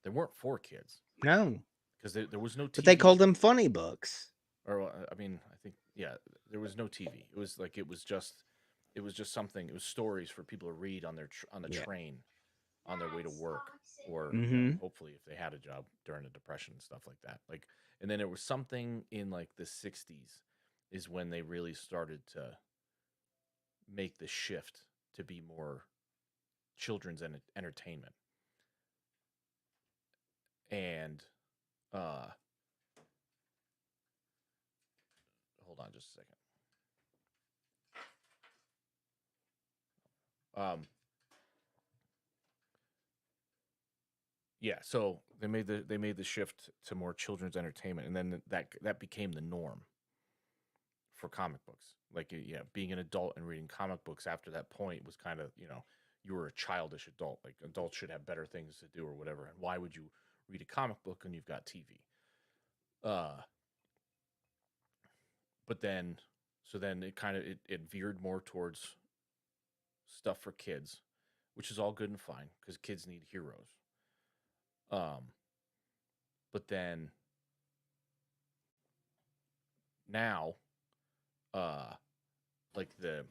they weren't for kids No, because there was no but they TV called them funny books. or I mean, I think yeah, there was no TV. It was like it was just It was just something. It was stories for people to read on on the Yeah. train on their way to work, or Mm-hmm. hopefully if they had a job during the depression and stuff like that. Like, and then it was something in like the '60s is when they really started to make the shift to be more children's entertainment. And uh hold on just a second. Um yeah, so they made the shift to more children's entertainment, and then that became the norm for comic books. Like, yeah, being an adult and reading comic books after that point was kind of, you were a childish adult. Like, adults should have better things to do or whatever. And why would you read a comic book when you've got TV? Uh, but then, so then it kind of it veered more towards stuff for kids, which is all good and fine because kids need heroes. Um, but then now, uh, like the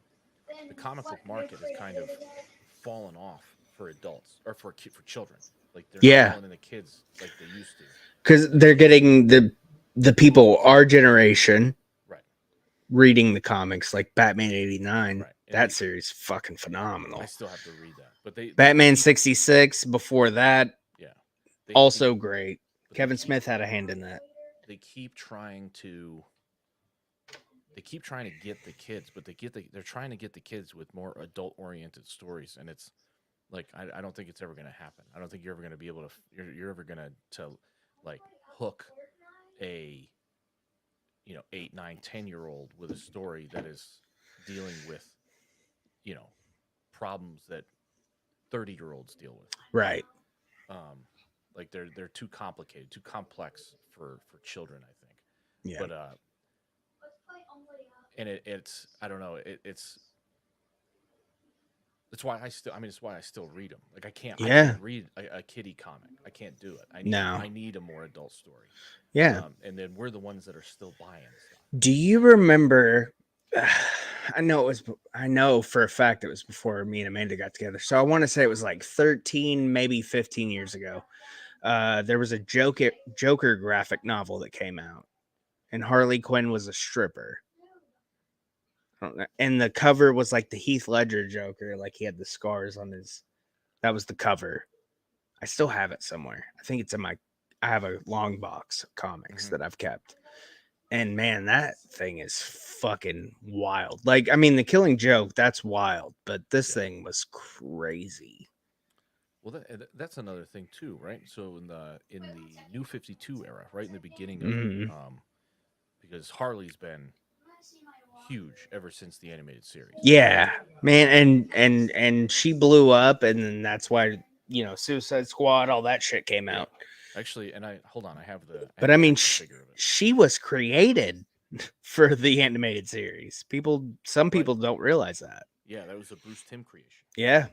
comic book market has kind of fallen off for adults or for children. Like, they're not Yeah, pulling in the kids like they used to. because they're getting the people our generation Right, reading the comics, like Batman '89. right. And That series fucking I phenomenal. still have to read that, but they Batman keep, '66 before that, yeah, they also great. but Kevin Smith had a hand in that. they keep trying to they keep trying to get the kids, but they're trying to get the kids with more adult oriented stories, and it's like, I don't think it's ever going to happen. I don't think you're ever going to be able to you're ever going to like hook a 8, 9, 10-year old with a story that is dealing with you know problems that 30-year-olds deal with. Right. um like, they're too complicated, too complex for children, I think. Yeah. But and it's, I don't know, it's that's why it's why I still read them. Like, I Yeah. can't read a kiddie comic. I can't do it. I need No. I need a more adult story. Yeah. And then we're the ones that are still buying stuff. Do you remember? I know it was. I know for a fact it was before me and Amanda got together. So I want to say it was like 13, maybe 15 years ago. There was a Joker graphic novel that came out, and Harley Quinn was a stripper. I don't know. And the cover was like the Heath Ledger Joker, like he had the scars on his. That was the cover. I still have it somewhere. I think it's in my. I have a long box of comics Hmm. that I've kept. And man, that thing is fucking wild. Like, I mean, the Killing Joke, that's wild, but this Yeah. thing was crazy. Well, that's another thing too, right? So in the New 52 era, right in the beginning of it, Mhm. because Harley's been huge ever since the animated series. Yeah, man, and she blew up, and then that's why Suicide Squad, all that shit came Yeah, out. actually, and I hold on, I But have I the mean, action figure of it. she was created for the animated series. Some Right? people don't realize that. Yeah, that was a Bruce Timm creation. Yeah.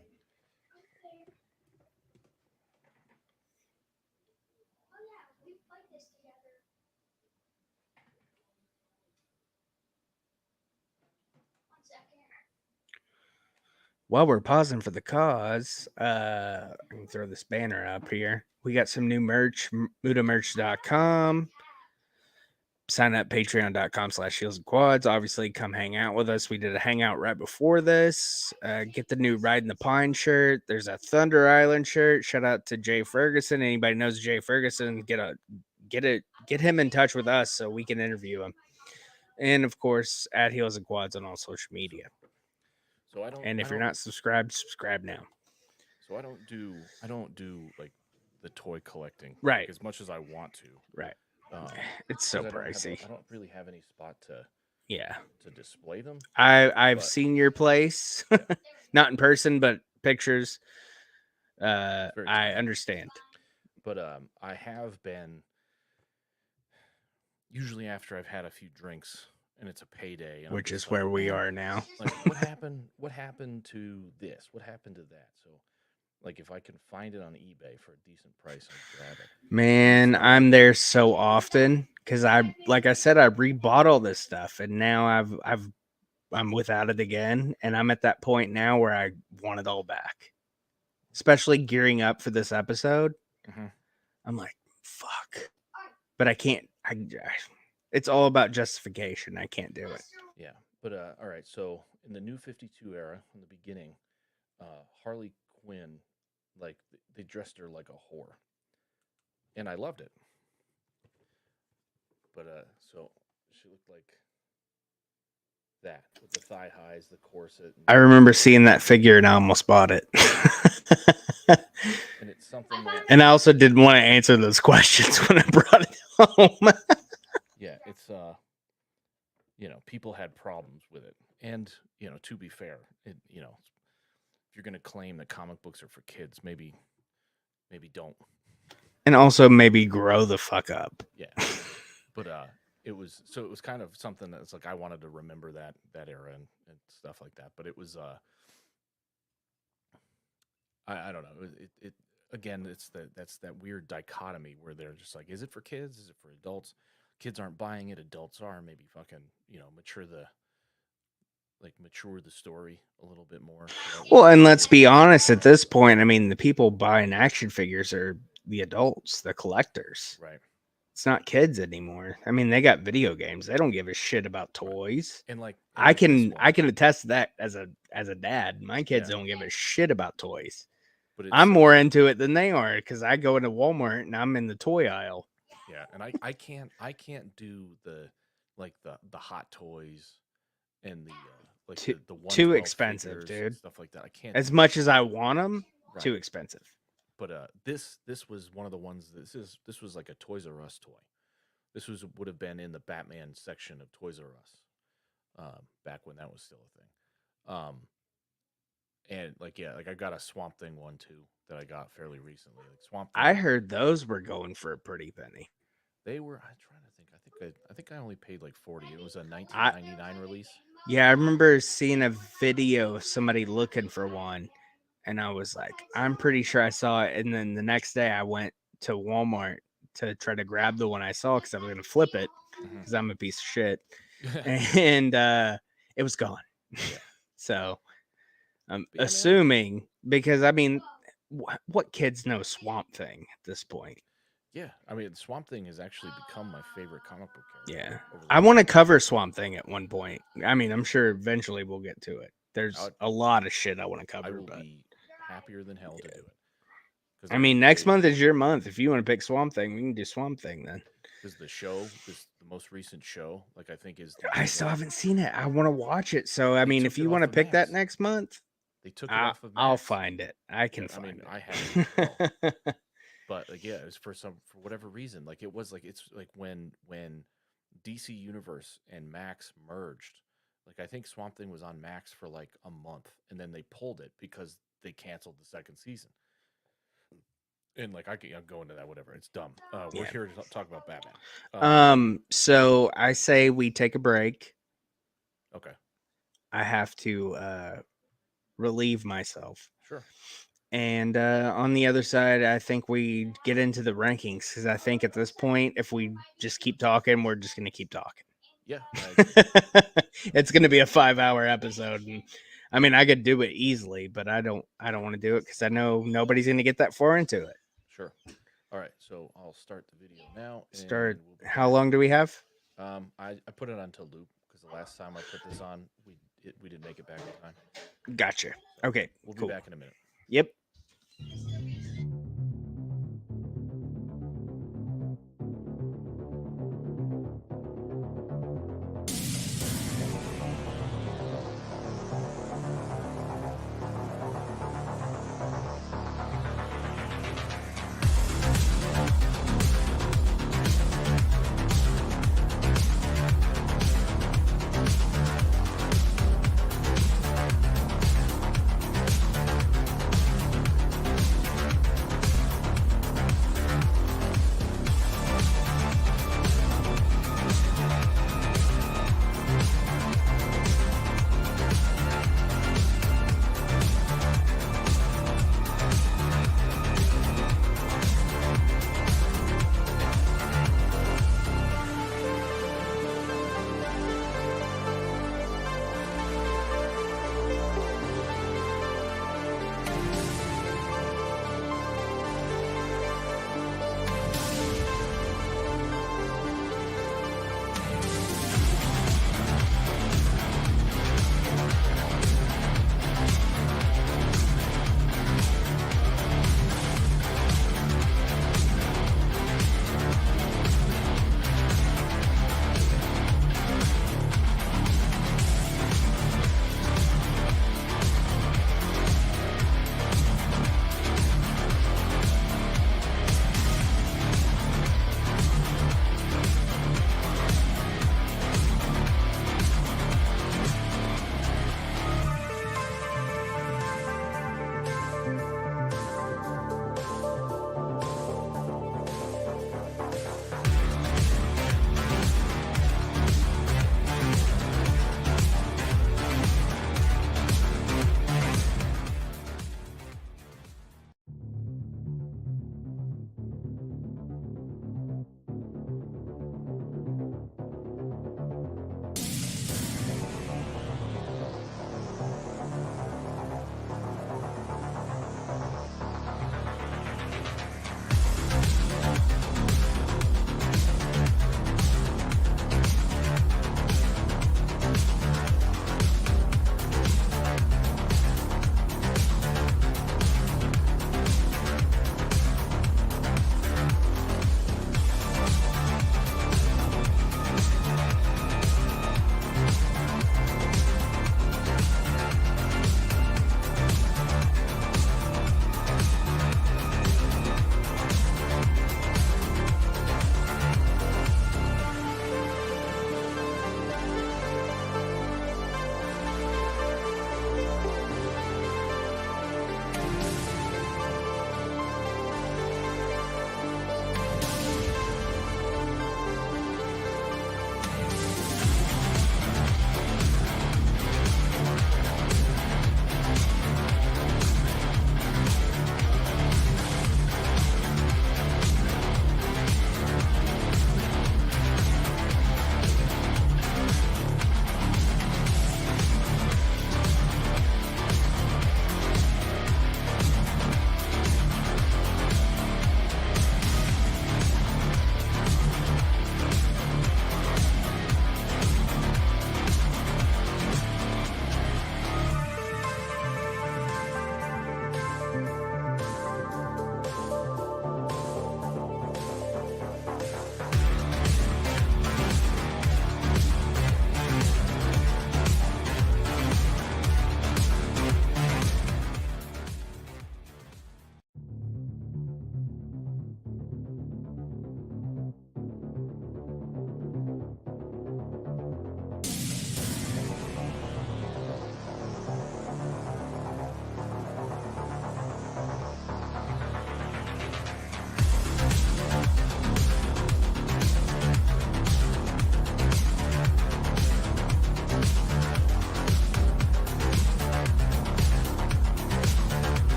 While we're pausing for the cause, I can throw this banner up here. We got some new merch, mudamerch.com. Sign up patreon.com/shields and quads. Obviously, come hang out with us. We did a hangout right before this. Get the new Ride in the Pine shirt. There's a Thunder Island shirt. Shout out to Jay Ferguson. Anybody knows Jay Ferguson, get him in touch with us so we can interview him. And of course, at Heels and Quads on all social So, media. so And I if you're don't, not subscribed, subscribe now. so I don't do like the toy collecting, like, Right, as much as I want to, right. um, It's so because pricey. I don't really have any spot Yeah. to display them. I've But seen your place, yeah, not in person, but pictures. it's very I tough. understand, But I have been, usually after I've had a few drinks and it's a payday, and I'm which just is like, where we man, are now. like, what happened? What happened to this? What happened to that? So, like, if I can find it on eBay for a decent price, I grab it. Man, So, I'm there so often because like I said, I rebought all this stuff, and now I've I'm without it again, and I'm at that point now where I want it all back. Especially gearing up for this episode. Mhm. I'm like, fuck. But I can't. It's all about justification. I can't do it. Yeah, but all right. So in the New 52 era, in the beginning, Harley Quinn, like they dressed her like a whore, and I loved it. But so she looked like that with the thigh highs, the corset. I remember seeing that figure and I almost bought it. And it's something that. And I also didn't want to answer those questions when I brought it home. Yeah, it's people had problems with it, and to be fair, if you're going to claim that comic books are for kids, maybe don't. And also maybe grow the fuck up. Yeah, but it was kind of something that's like I wanted to remember that era and stuff like that. But it was I don't know. It again, that's that weird dichotomy where they're just like, is it for kids? Is it for adults? Kids aren't buying it. Adults are. Maybe fucking mature the story a little bit more. Well, and let's be honest, at this point, I mean, the people buying action figures are the adults, the collectors. Right. It's not kids anymore. I mean, they got video games. They don't give a shit about toys. And I can attest to that as a dad. My kids don't give a shit about toys. But I'm more into it than they are because I go into Walmart and I'm in the toy aisle. Yeah, and I can't do the hot toys and the too expensive, dude. Stuff like that. I can't. As much as I want them, too expensive. But this was one of the ones. This was like a Toys R Us toy. This would have been in the Batman section of Toys R Us, back when that was still a thing. And I got a Swamp Thing one too that I got fairly recently. Like Swamp Thing. I heard those were going for a pretty penny. They were. I'm trying to think. I think I only paid like $40. It was a 1999 release. Yeah, I remember seeing a video of somebody looking for one, and I was like, I'm pretty sure I saw it. And then the next day, I went to Walmart to try to grab the one I saw because I was going to flip it because I'm a piece of shit, and it was gone. Yeah. So I'm assuming because I mean, what kids know Swamp Thing at this point? Yeah, I mean, Swamp Thing has actually become my favorite comic book character. Yeah, I want to cover Swamp Thing at one point. I mean, I'm sure eventually we'll get to it. There's a lot of shit I want to cover. I will be happier than hell to do it. I mean, next month is your month. If you want to pick Swamp Thing, we can do Swamp Thing then. Because the most recent show, I think is. I still haven't seen it. I want to watch it. So, I mean, if you want to pick that next month, they took it off of Max. I'll find it. I can find it. I have it as well. But it was for whatever reason. It's when DC Universe and Max merged. I think Swamp Thing was on Max for a month, and then they pulled it because they canceled the second season. And I can go into that, whatever. It's dumb. We're here to talk about Batman. So I say we take a break. Okay. I have to relieve myself. Sure. And on the other side, I think we get into the rankings because I think at this point, if we just keep talking, we're just going to keep talking. Yeah. It's going to be a 5-hour episode. And, I mean, I could do it easily, but I don't want to do it because I know nobody's going to get that far into it. Sure. All right. So I'll start the video now. Start. How long do we have? I put it on to loop because the last time I put this on, we didn't make it back in time. Gotcha. Okay. We'll be back in a minute. Yep.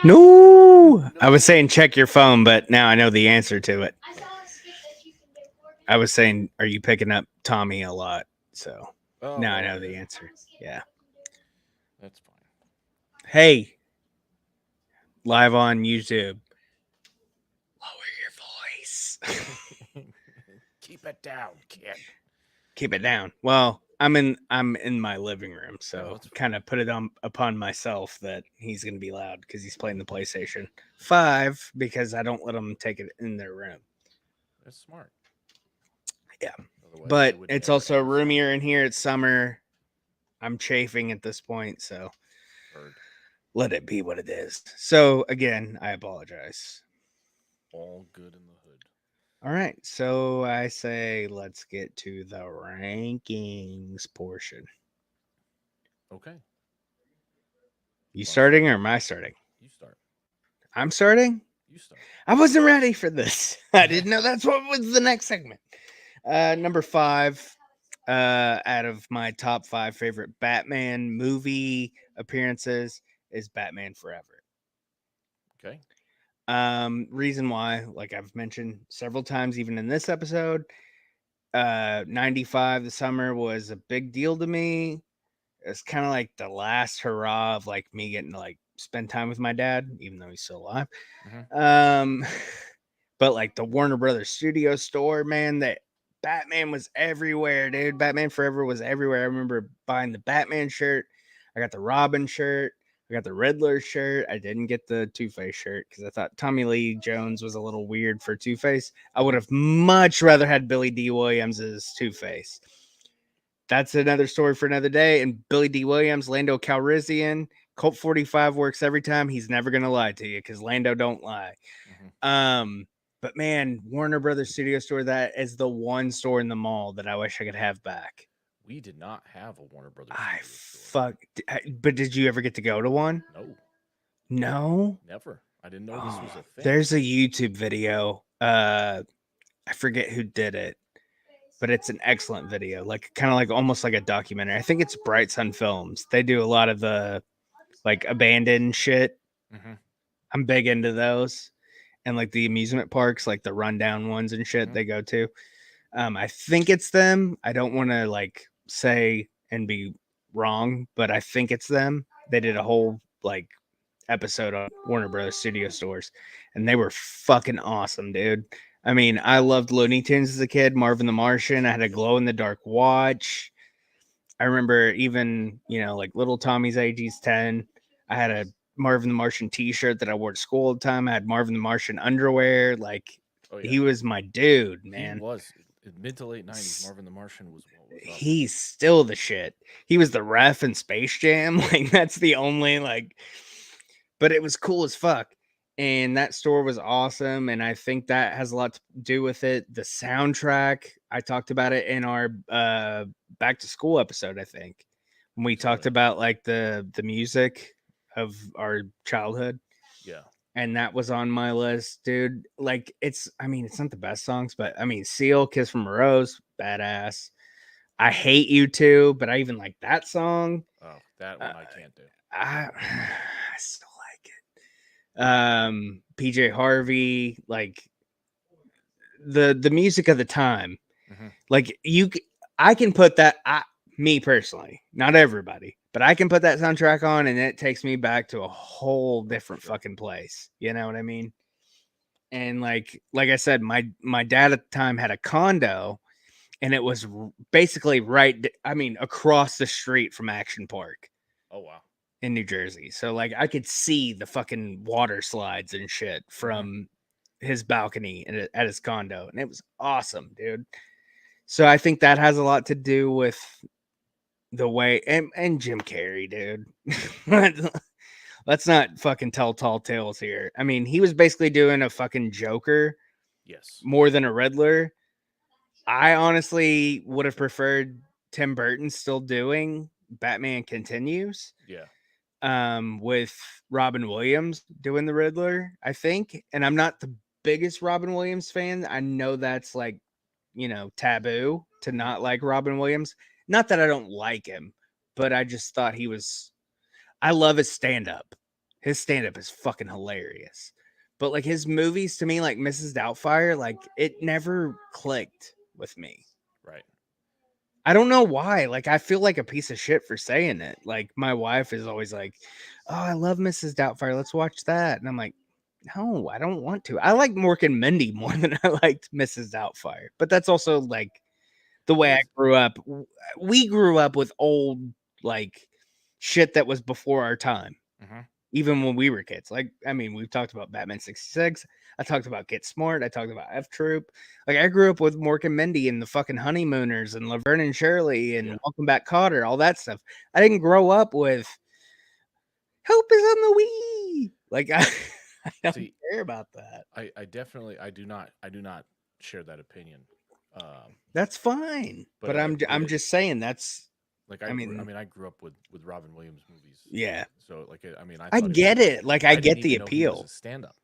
No, I was saying check your phone, but now I know the answer to it. I was saying, are you picking up Tommy a lot? So Oh now I well, know yeah, the answer. Yeah. that's fine. Hey, live on YouTube. Lower your voice. Keep it down, kid. Keep it down. Well, I'm in my living room, No, so that's fine. kind of put it on upon myself that he's gonna be loud because he's playing the PlayStation 5 because I don't let him take it in their room. That's smart. Yeah. Otherwise, they But would it's never also have sound. roomier in here. It's summer. I'm chafing at this point, so Heard. let it be what it is. So again, I apologize. All good in the hood. All right, so I say let's get to the rankings portion. Okay. You You want to starting start? or am I starting? You start. I'm starting. You start. I wasn't ready for this. I didn't know that's what was the next segment. Number 5, out of my top 5 favorite Batman movie appearances is Batman Forever. Okay. Reason why, like I've mentioned several times, even in this episode, 95, the summer was a big deal to me. It's kind of like the last hurrah of like me getting to like spend time with my dad, even though he's still alive. Mm-hmm. Um, but like the Warner Brothers Studio store, man, that Batman was everywhere, dude. Batman Forever was everywhere. I remember buying the Batman shirt. I got the Robin shirt. I got the Riddler shirt. I didn't get the Two Face shirt because I thought Tommy Lee Jones was a little weird for Two Face. I would Mm-hmm. have much rather had Billy D. Williams as Two Face. That's another story for another day. And Billy D. Williams, Lando Calrissian, Colt 45 works every time. He's never gonna lie to you because Lando don't lie. Mm-hmm. Um, but man, Warner Brothers Studio Store, that is the one store in the mall that I wish I could have back. We did not have a Warner Brothers I Studio store. fuck. But did you ever get to go to one? No, No. never. I didn't know this Oh, was a thing. there's a YouTube video. I forget who did it, but it's an excellent video. Like kind of like almost like a documentary. I think it's Bright Sun Films. They do a lot of the like abandoned shit. Mm-hmm. I'm big into those. And like the amusement parks, like the rundown ones and shit Mm-hmm. they go to. I think it's them. I don't want to like say and be wrong, but I think it's them. They did a whole like episode on Warner Brothers Studio Stores, and they were fucking awesome, dude. I mean, I loved Looney Tunes as a kid. Marvin the Martian. I had a glow in the dark watch. I remember even like little Tommy's age. He's 10. I had a Marvin the Martian T-shirt that I wore to school all the time. I had Marvin the Martian underwear. Like Oh yeah, he was my dude, he man. was in mid to late '90s. Marvin the Martian was what was up. He's still the shit. He was the ref in Space Jam. Like that's the only like, but it was cool as fuck. And that store was awesome. And I think that has a lot to do with it. The soundtrack, I talked about it in our back to school episode, I think. When we So talked about like the music of our childhood. yeah, And that was on my list, dude. Like I mean, it's not the best songs, but I mean, Seal, Kiss from a Rose, badass. I Hate You Too, but I even like that song. oh that Uh, one I can't do. I still like it. PJ Harvey, like the music of the time. Mm-hmm. Like I can put that. Me personally, not everybody, but I can put that soundtrack on, and it takes me back to a whole Oh for different sure. fucking place. You know what I mean? And like I said, my dad at the time had a condo, and it was basically right. I mean, across the street from Action Park Oh wow. in New Jersey. So like I could see the fucking water slides and shit Mm-hmm. from his balcony at his condo, and it was awesome, dude. So I think that has a lot to do with the way and Jim Carrey, dude. Let's not fucking tell tall tales here. I mean, he was basically doing a fucking Joker Yes. more than a Riddler. I honestly would have preferred Tim Burton still doing Batman Continues Yeah. with Robin Williams doing the Riddler, I think. And I'm not the biggest Robin Williams fan. I know that's like, taboo to Mm-hmm. not like Robin Williams. Not that I don't like him, but I just thought I love his stand up. His stand up is fucking hilarious. But like his movies to me, like Mrs. Doubtfire, like it never clicked with me. Right. I don't know why. Like I feel like a piece of shit for saying it. Like my wife is always like, "Oh, I love Mrs. Doubtfire. Let's watch that." And I'm like, "No, I don't want to. I like Mork and Mindy more than I liked Mrs. Doubtfire." But that's also like the It way I is. grew up. We grew up with old like shit that was before our time. Hmm. Even when we were kids. Like, I mean, we've talked about Batman 66. I talked about Get Smart. I talked about F Troop. Like, I grew up with Mork and Mindy and the fucking Honeymooners and Laverne and Shirley and Yeah. Welcome Back Cotter, all that stuff. I didn't grow up with Hope is on the Wii. Like, I don't See, care about that. I definitely I do not share that opinion. Um, That's fine. but But would I'm it just saying that's, like I I mean, mean, I grew up with Robin Williams movies, yeah. so like I mean, I I thought he was get great. it. Like, I I didn't get the even know he was a appeal. stand-up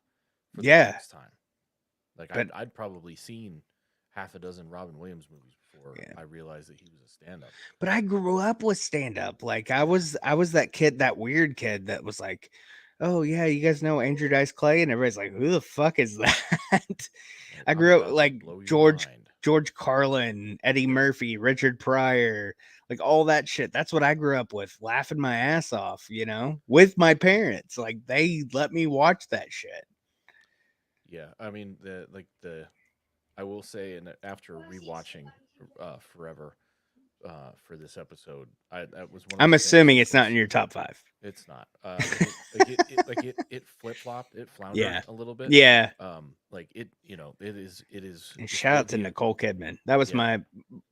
for the Yeah. longest time. Like But I'd probably seen half a dozen Robin Williams movies before yeah. I realized that he was a stand-up. But I grew up with stand up. Like I was that kid, that weird kid that was like, "Oh yeah, you guys know Andrew Dice Clay?" And everybody's like, "Who the fuck is that?" Like, I I'm grew up about to like blow your George mind. George Carlin, Eddie Murphy, Richard Pryor, like all that shit. That's what I grew up with, laughing my ass off, with my parents. Like they let me watch that shit. Yeah, I mean the I will say, and after rewatching Forever for this episode, I that was one of I'm the things assuming that it's not in just your top 5. it's not it flip flopped, it floundered Yeah. a little bit. Yeah. Like And it's shout out to worthy. Nicole Kidman. That was Yeah, my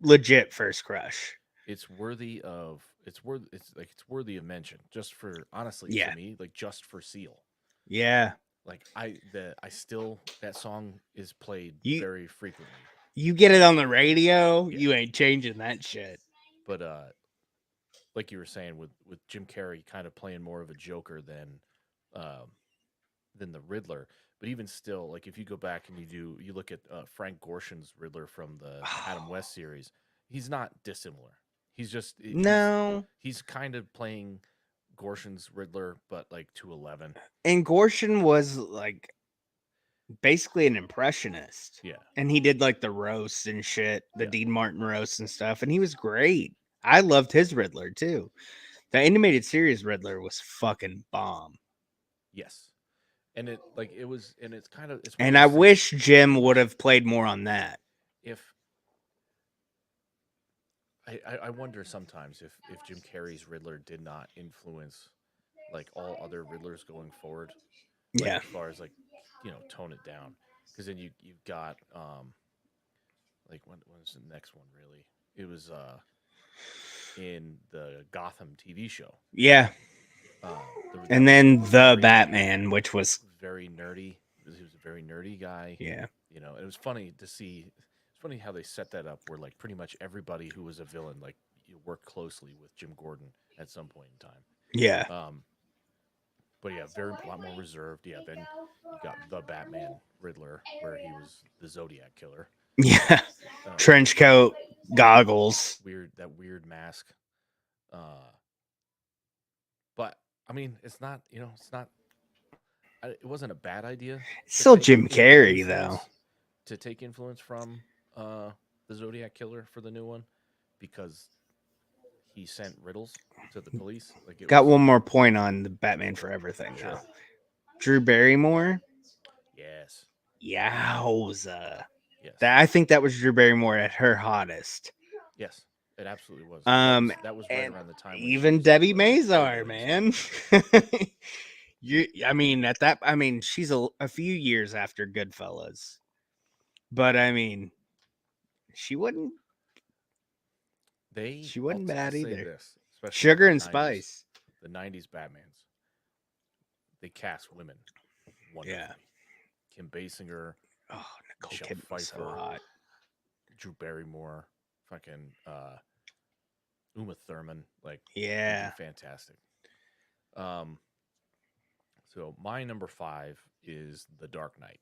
legit first crush. it's worthy of mention, just for honestly to Yeah. me, like just for Seal. Yeah. Like I still, that song is played You very frequently. you get it on the radio, Yeah, you ain't changing that shit. but like you were saying, with Jim Carrey kind of playing more of a Joker um than the Riddler. But even still, like if you go back and you look at Frank Gorshin's Riddler from the Adam West series, he's not dissimilar. He's just No. he's kind of playing Gorshin's Riddler, but like to 11. And Gorshin was like basically an impressionist. Yeah, And he did like the roasts and shit, the yeah, Dean Martin roasts and stuff. And he was great. I loved his Riddler too. The animated series Riddler was fucking bomb. yes. And it's one of And those I things. wish Jim would have played more on that. If I wonder sometimes if Jim Carrey's Riddler did not influence like all other Riddlers going forward, like Yeah. as far as like tone it down, because then you've got like when's the next one really? It was in the Gotham TV show. Yeah. That And was then the very Batman, which was very nerdy. He was a very nerdy guy. yeah. It was funny to see. It's funny how they set that up, where like pretty much everybody who was a villain, like you worked closely with Jim Gordon at some point in time. Yeah. But yeah, a lot more reserved. Yeah, then you got the Batman Riddler, where he was the Zodiac killer. Yeah. With Trench coat, goggles. that weird mask. Uh, but I mean, it's not. It wasn't a bad idea It's to still take Jim Carrey though. influence from the Zodiac killer for the new one, because he sent riddles to the police. Like it Got was one more point on the Batman Forever thing though. sure. Drew Barrymore. Yes. Yowza. Yes. That I think that was Drew Barrymore at her hottest. Yes. It absolutely was. Um, That was right and around the time when she even was Debbie very Mazar, released. man. I mean, she's a few years after Goodfellas, but I mean, she wasn't, I'll bad say either. this, especially like Sugar and Spice. the '90s Batmans. They cast women Yeah. wonderfully. Kim Basinger, Oh, Nicole Michelle Kidman was so Pfeiffer, hot. Drew Barrymore, fucking Uma Thurman. Like they Yeah. did fantastic. Um, so my number 5 is The Dark Knight.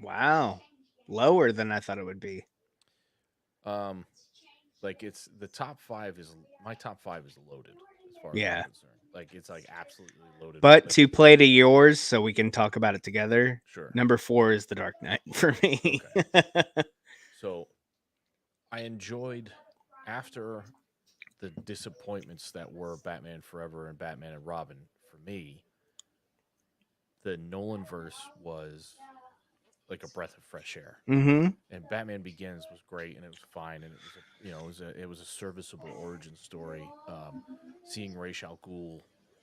Wow. Lower than I thought it would be. Um, like it's the top 5 is my top 5 is loaded as far as I'm Yeah. concerned. Like it's like absolutely loaded with But like to play to yours, so we can talk about it together. sure. Number 4 is The Dark Knight for me. Okay. So I enjoyed after the disappointments that were Batman Forever and Batman and Robin for me, the Nolan verse was like a breath of fresh air. Mm-hmm. And Batman Begins was great and it was fine and it was a it was a serviceable origin story. Seeing Ra's al Ghul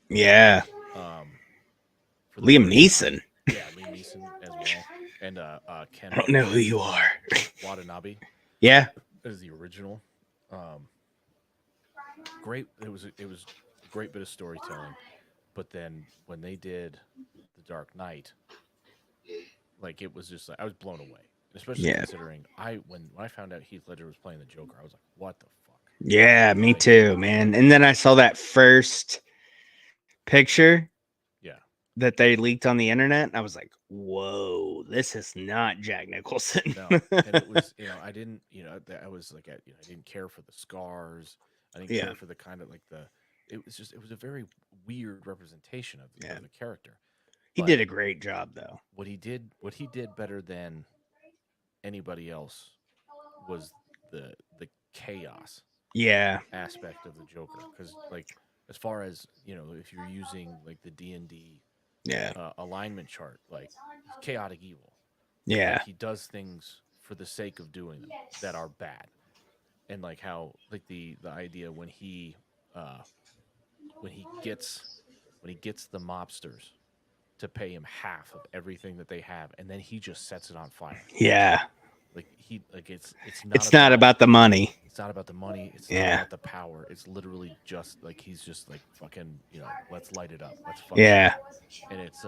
Yeah. um, for the Liam first time, Neeson. yeah, Liam Neeson as well, and I Ken don't know who you are. Watanabe Yeah. as the original. Um, Great, it was a great bit of storytelling, but then when they did the Dark Knight, like it was just like I was blown away, especially Yeah. considering when I found out Heath Ledger was playing the Joker, I was like, what the fuck? Yeah, me Like, too, man. And then I saw that first picture yeah, that they leaked on the internet. And I was like, whoa, this is not Jack Nicholson. no, and it was I didn't I was like I didn't care for the scars, I didn't Yeah. care for the kind of like the it was a very weird representation Yeah. of the character, He but did a great job, though. what he did better than anybody else was the chaos Yeah. aspect of the Joker. Because like as far as if you're using like the D&D Yeah. alignment chart, like he's chaotic evil. Yeah. Like he does things for the sake of doing them that are bad, and like how like the idea uh, when he gets when he gets the mobsters to pay him half of everything that they have, and then he just sets it on fire. Yeah. Like it's not It's not about about the money. it's not about the money. It's not Yeah. about the power. It's literally just like he's just like fucking, let's light it up. Let's fuck shit Yeah. up. And it's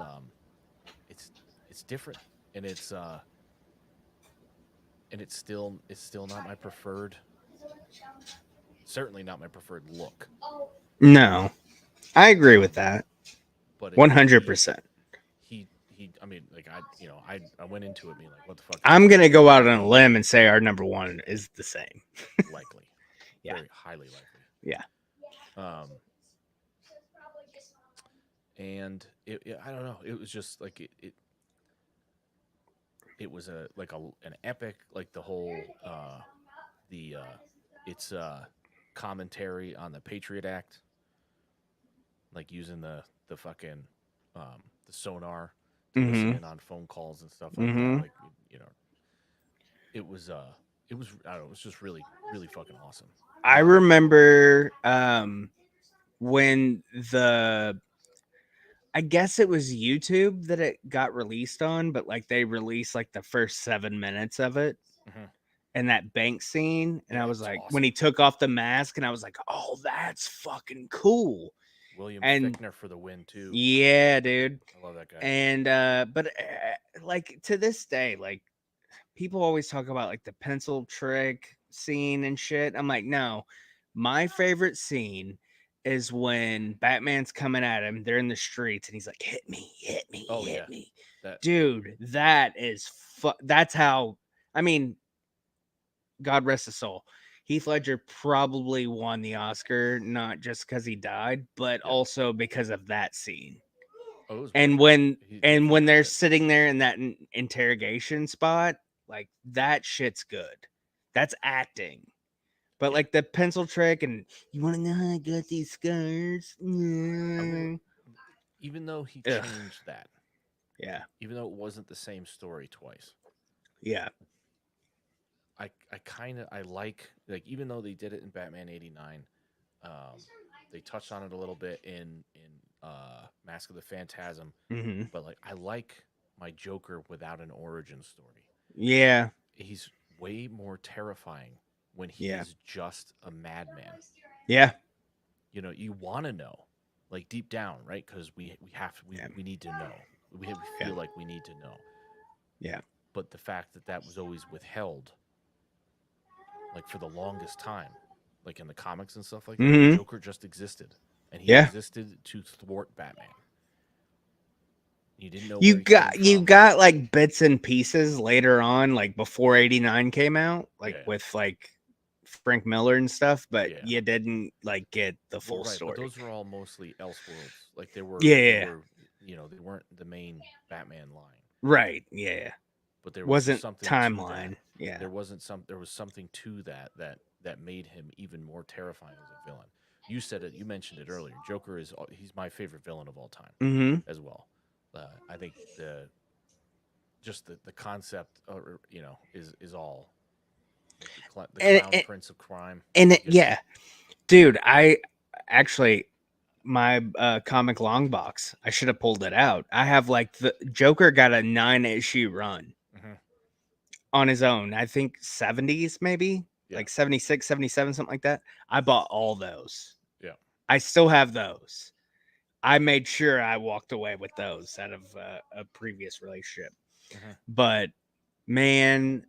it's different. And it's still not my preferred, certainly not my preferred look. No, I agree with Um that. but he 100%. I mean like I went into it being like what the fuck is I'm this going guy to doing? go out on a limb and say our number 1 is the same. Likely. Yeah. Very highly likely. Yeah. Um and I don't know. It was just like it was a like an epic like the whole the it's commentary on the Patriot Act, like using the fucking the sonar to listen Mm in on phone calls and stuff hmm. like Mm that. hmm. Like it was it was I don't know, it was just really fucking awesome. I remember when I guess it was YouTube that it got released on, but like they released like the first 7 minutes of it Mhm. and that bank scene. And I Yeah, was it's like, when awesome. he took off the mask, and I was like, oh, that's fucking cool. William And Fickner for the win too. yeah, dude. I love that guy. And but like to this day, like people always talk about like the pencil trick scene and shit. I'm like, no, my favorite scene is when Batman's coming at him. They're in the streets, and he's like, hit me, Oh yeah, hit me, that dude. That is that's how. I mean, God rest his soul. Heath Ledger probably won the Oscar not just because he died, but yeah. also because of that scene. Oh, it was And wonderful. when He did and such when a they're good. sitting there in that interrogation spot, like that shit's good. That's acting. But Yeah, like the pencil trick and you want to know how I got these scars? I will. Mm. Even though he Ugh. changed that, Yeah, even though it wasn't the same story twice, yeah. I kind of I like even though they did it in Batman '89, they touched on it a little bit in Mask of the Phantasm, Hmm. but like I like my Joker without an origin story. Yeah, He's way more terrifying when he yeah, is just a madman. yeah, You want to know, like deep down, right? Because yeah, we need to know. We yeah, feel like we need to know. yeah. But the fact that that was always withheld, like for the longest time, like in the comics and stuff like that, the Hmm. Joker just existed, and he Yeah. existed to thwart Batman. You didn't know You where he came you from. got like bits and pieces later on, like before '89 came out, like Yeah, with like Frank Miller and stuff, but Yeah. you didn't like get the Well, full right, but story. those were all mostly Elseworlds. Like Yeah, they yeah, were, they weren't the main Batman line, right. Yeah, but there was wasn't something to that. timeline. Yeah. There was something to that that made him even more terrifying as a villain. You said it. You mentioned it earlier. Joker is he's my favorite villain of all time, Mm-hmm. as well. I think just the concept, is all like the And, clown and prince of crime. Like it's yeah, dude, I actually my comic long box. I should have pulled it out. I have like the Joker got a 9-issue run mhm, on his own. I think 70s maybe, yeah, like 76, 77, something like that. I bought all those. yeah. I still have those. I made sure I walked away with those out of a previous relationship. Mhm. But man,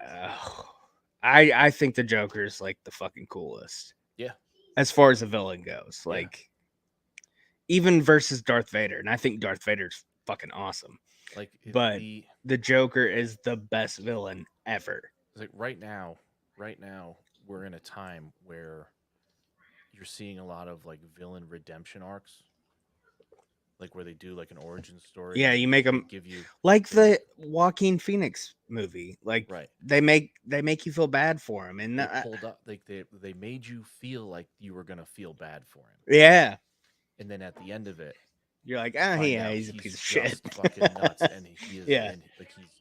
uh, I think the Joker is like the fucking coolest Yeah, as far as a villain goes. yeah. Like even versus Darth Vader, and I think Darth Vader's fucking awesome. Like But the Joker is the best villain ever. like right now we're in a time where you're seeing a lot of like villain redemption arcs, like where they do like an origin story Yeah, and you make they them give you like they the Joaquin Phoenix movie. Like right. they make you feel bad for him, and They pulled up like they made you feel like you were gonna feel bad for him, yeah, and then at the end of it, you're like, you ah, find yeah, out he's a he's piece of shit. just fucking nuts and he is Yeah, and like he's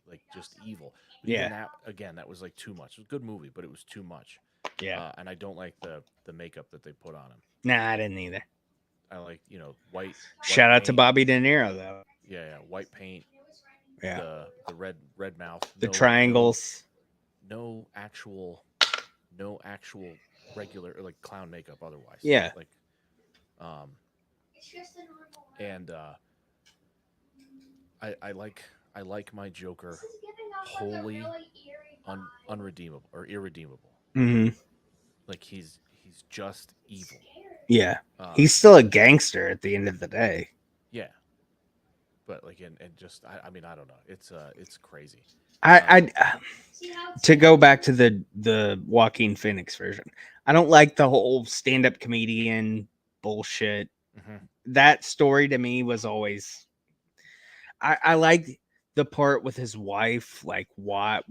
like just evil. But even yeah, that again, that was like too much. It was a good movie, but it was too much. yeah. And I don't like the makeup that they put on him. Nah, I didn't either. I like white Shout out to paint. Bobby De Niro though. Yeah, yeah, white paint. Yeah, The red mouth. the No triangles. no actual no actual regular like clown makeup otherwise. Yeah, Like um and I like my Joker wholly unredeemable or irredeemable. hmm, Like he's just evil. yeah. Uh He's still a gangster at the end of the day. yeah, but like and just I mean I don't know. It's crazy. Um I to go back to the Joaquin Phoenix version. I don't like the whole stand up comedian bullshit. mhm. That story to me was always I like the part with his wife, like why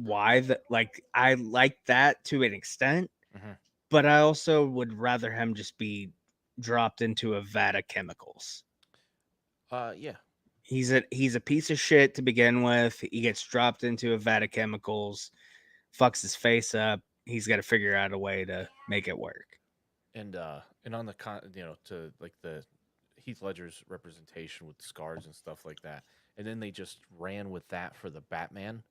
the like I like that to an extent, Mhm. but I also would rather him just be dropped into a vat of chemicals. Yeah. He's a piece of shit to begin with. He gets dropped into a vat of chemicals, fucks his face up. He's got to figure out a way to make it work. And on the to like the Heath Ledger's representation with scars and stuff like that. And then they just ran with that for the Batman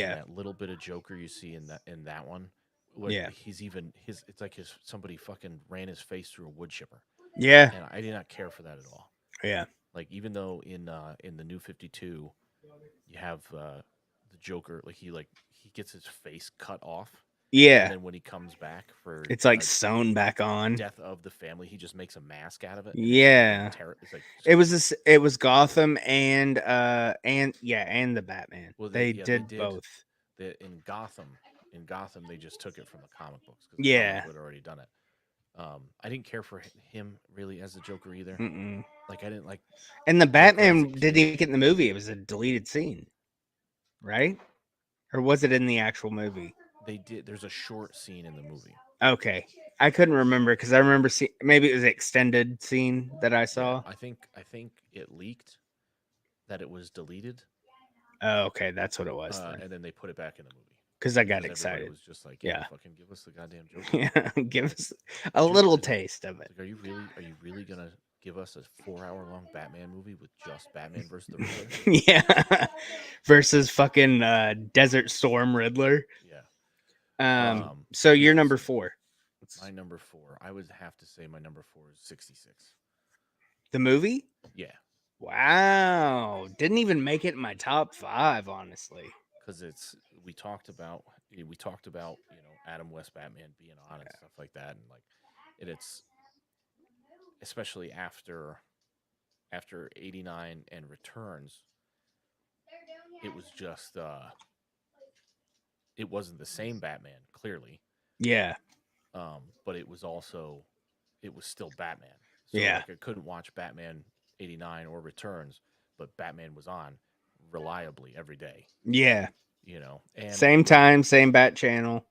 and Yeah, that little bit of Joker you see in that one. What yeah, he's even his it's like his somebody fucking ran his face through a wood chipper. yeah, And I did not care for that at all. yeah, Like even though in the new 52 you have the Joker like he gets his face cut off and yeah. then when he comes back for It's like sewn back on. death of the family, he just makes a mask out of it, and it's fucking Yeah, terror. It's like just it was Gotham and yeah, and the Batman. well, They they did did both. the in Gotham. In Gotham, they just took it from the comic books because the comic Yeah. book had already done it. I didn't care for him really as the Joker either. Mm-mm. Like I didn't like And the Joker as a Batman didn't kid. even get in the movie. It was a deleted scene, right? Or was it in the actual movie? They did. There's a short scene in the movie. Okay. I couldn't remember because I remember maybe it was an extended scene that I Yeah, saw. I think it leaked that it was deleted, Oh, okay, that's what it was then. and then they put it back in the movie Because I got because everybody excited. was just like, "Yeah, Yeah. fucking give us the goddamn Joker." Yeah. Give us a Dude, little it's taste of it. like, are you really gonna give us a 4 hour long Batman movie with just Batman versus the Riddler? Yeah. Versus fucking Desert Storm Riddler. Yeah. So you're Yeah. number So four. my number four, I would have to say my number four is 66. The movie? Yeah, Wow. Didn't even make it in my top five, honestly. because it's we talked about Adam West Batman being on and stuff like that, and like it's especially after 89 and Returns, it was just it wasn't the same Batman clearly. Yeah. But it was also it was still Batman. So Yeah. like I couldn't watch Batman 89 or Returns, but Batman was on reliably every day, Yeah. you know. And Same when time, same bat channel.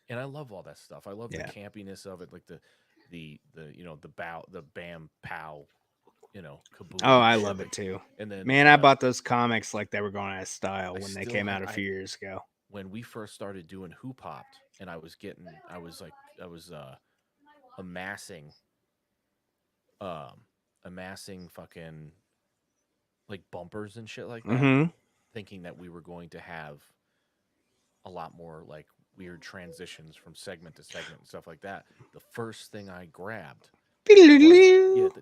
I love all that stuff. I love the Yeah. campiness of it, like the you know the bam pow, you know, Oh, kaboom I shit. love it Like, too. and then Man, I bought those comics like they were going out of style I when they still came have out a I few years ago. when we first started doing Who Popped, and I was amassing um amassing fucking like bumpers and shit like that, Mm-hmm. thinking that we were going to have a lot more like weird transitions from segment to segment and stuff like that. The first thing I grabbed was the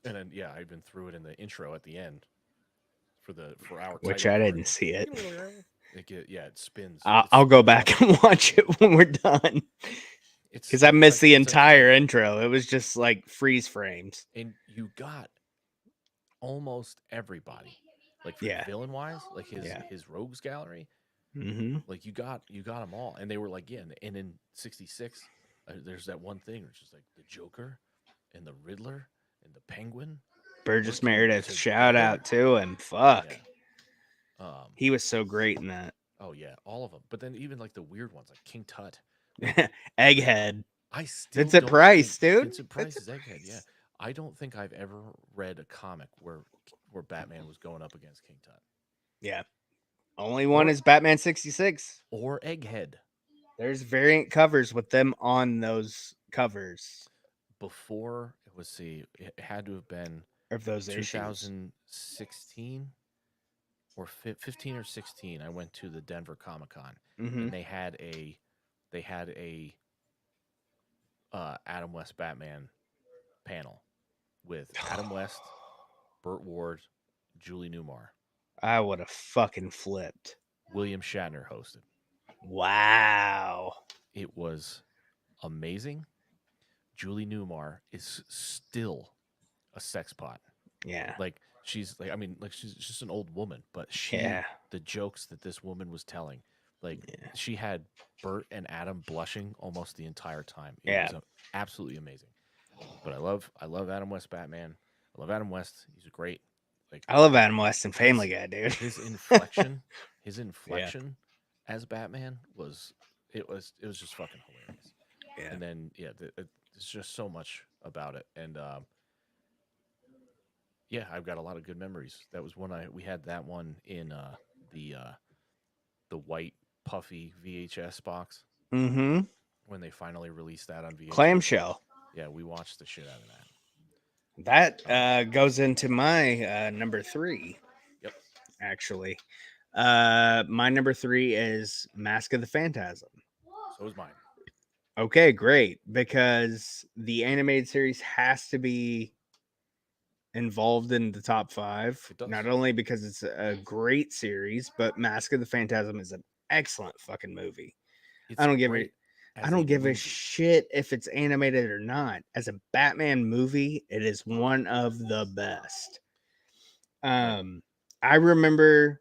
and then I even threw it in the intro at the end for our Which title I card. didn't see it. It spins. I'll, It I'll go spins back fucking and watch yeah. it when we're done because I It's missed like the it's entire uncanny. intro. It was just like freeze frames. And you got almost everybody. Like for Yeah. villain wise, like Yeah. his rogues gallery, Mm-hmm. like you got them all, and they were like and in '66, there's that one thing, which is like the Joker, and the Riddler, and the Penguin Burgess working Meredith, shout together. out to him. Fuck. Yeah. Um. He was so great in that. Oh yeah, all of them. But then even like the weird ones, like King Tut, like Egghead. I still Vincent don't think Price, dude. Vincent Price Vincent is Egghead. Yeah, Price. I don't think I've ever read a comic where Batman was going up against King Tut Yeah. Only one or is Batman 66. Egghead. There's variant covers with them on those covers Before it was see, it had to have been of those issues. 2016 or 15 or 16. I went to the Denver Comic Con Mm-hmm. and they had a Adam West Batman panel with Adam West, Burt Ward, Julie Newmar. I would have fucking flipped. William Shatner hosted. Wow. It was amazing. Julie Newmar is still a sex pot. Yeah. Like she's like I mean like she's just an old woman, but Yeah. the jokes that this woman was telling, like Yeah. she had Bert and Adam blushing almost the entire time. It Yeah. was absolutely amazing. But I love Adam West Batman. I love Adam West. He's great. Like I love Adam West and Family his Guy, dude. his inflection, his Yeah. inflection as Batman was it was just fucking hilarious. Yeah. And then there's just so much about it. And yeah, I've got a lot of good memories. That was one I we had that one in the uh, the white puffy VHS box Mm-hmm. when they finally released that on VHS. Clamshell. Yeah, we watched the shit out of That that. goes into my number three, Yep. actually. My number three is Mask of the Phantasm. So was mine. Okay, great. Because the animated series has to be involved in the top five, It does. not only because it's a great series, but Mask of the Phantasm is an excellent fucking movie. I It's don't give it great I as don't a give a movie. shit if it's animated or not. As a Batman movie, it is one of the best. Like Um, I remember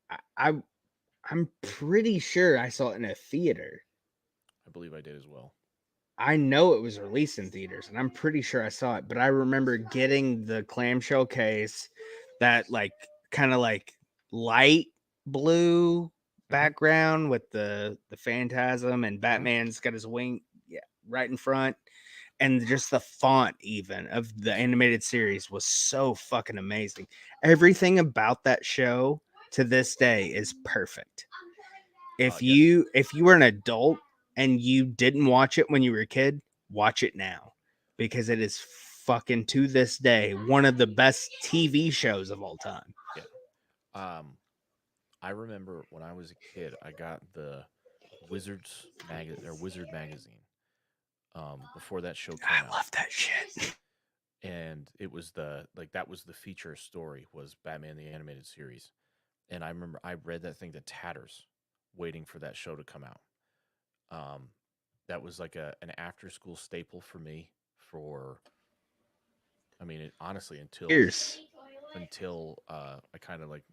I, I I'm pretty sure I saw it in a theater. I believe I did as well. I know it was released in theaters, and I'm pretty sure I saw it. But I remember getting the clamshell case, that like kind of like light blue Hmm. background with the phantasm, and Hmm. Batman's got his wing, yeah, right in front, and just the font even of the animated series was so fucking amazing. Everything about that show to this day is perfect. Yes, If you were an adult and you didn't watch it when you were a kid, watch it now, because it is fucking to this day one of the best TV shows of all time. yeah. Um, I remember when I was a kid, I got the Wizard magazine. Before that show came I out, love that shit. and it was the like that was the feature story was Batman the animated series, and I remember I read that thing to tatters, waiting for that show to come out. Um, that was like a an after school staple for me for honestly Years. until I kind of like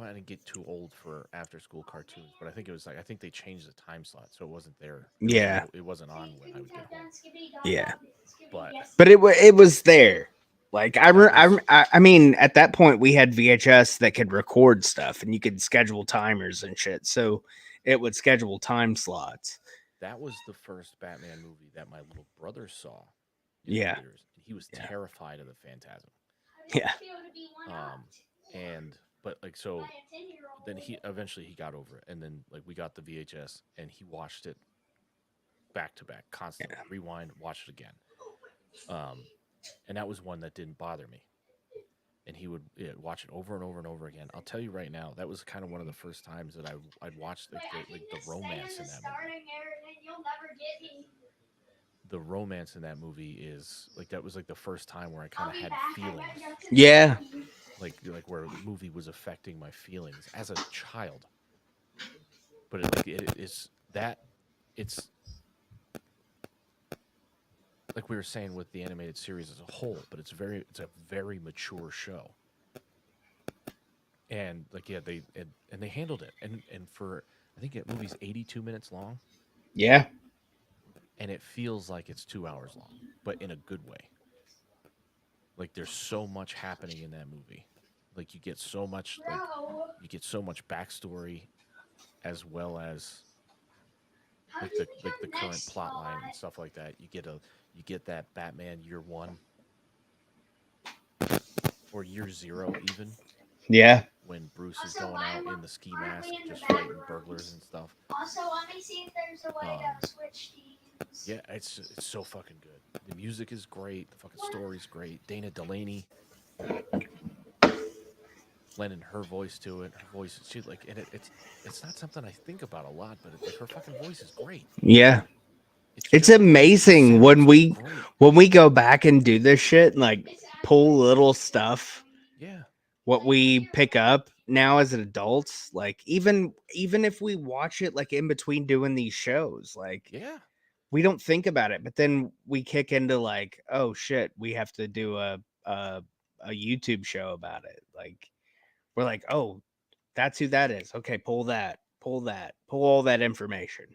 well, I didn't get too old for after school cartoons, but I think it was like I think they changed the time slot, so it wasn't there. Yeah. It wasn't on when I would get home. Yeah. But But it was there. Like that was I mean, at that point we had VHS that could record stuff, and you could schedule timers and shit. So it would schedule time slots. the first Batman movie that my little brother saw in Yeah. theaters, and he was Yeah. terrified of the Phantasm. Yeah. Um, and but like so, then he eventually he got over it, and then like we got the VHS, and he watched it back to back constantly, rewind, watch it again. Um, and that was one that didn't bother me. And he would watch it over and over and over again. I'll tell you right now, that was kind of one of the first times that I'd watched like the romance in that movie. The romance in that movie is like that was like the first time where I kind of had feelings, Yeah. like where the movie was affecting my feelings as a child. But it is that it's like we were saying with the animated series as a whole, but it's a very mature show. And like yeah, they handled it. And for I think that movie's 82 minutes long, Yeah. and it feels like it's 2 hours long, but in a good way. Like there's so much happening in that movie. Like you get so much backstory as well as like the current plot line and stuff like that. You get that Batman year 1 or year 0 even Yeah. when Bruce is going out in the ski mask just fighting burglars and stuff. Um yeah, it's so fucking good. The music is great, the fucking story's great. Dana Delaney lending her voice to it. Her voice, she like, and it's not something I think about a lot, but like her fucking voice is great. Yeah. It's It's just great. It amazing sounds great. when we go back and do this shit and like pull little stuff Yeah, what we pick up now as adults, like even if we watch it like in between doing these shows, like yeah, we don't think about it, but then we kick into like, oh shit, we have to do a, a YouTube show about it. Like we're like, oh, that's who that is. Okay, pull all that information.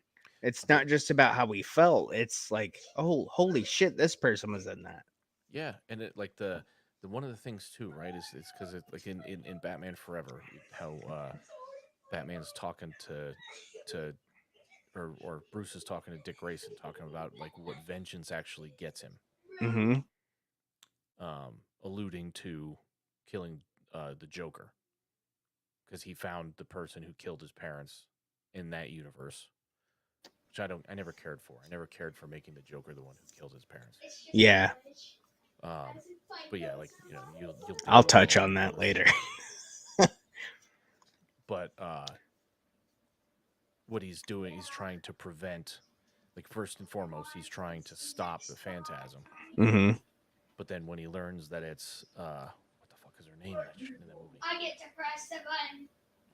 It's yeah, not just about how we felt. It's like, oh, holy shit, this person was in that. yeah. And it like the one of the things too, right? Is it's because it like in Batman Forever, how Batman's talking to or Bruce is talking to Dick Grayson, talking about like what vengeance actually gets him, Mm-hmm. alluding to killing the Joker because he found the person who killed his parents in that universe, which I never cared for. I never cared for making the Joker the one who killed his parents. Yeah, Um, but yeah, like you'll dig I'll a little touch more on into that this. later. But what he's doing, he's trying to prevent. Like first and foremost, he's trying to stop the Phantasm. Mm-hmm. But then when he learns that it's what the fuck is her name in that movie?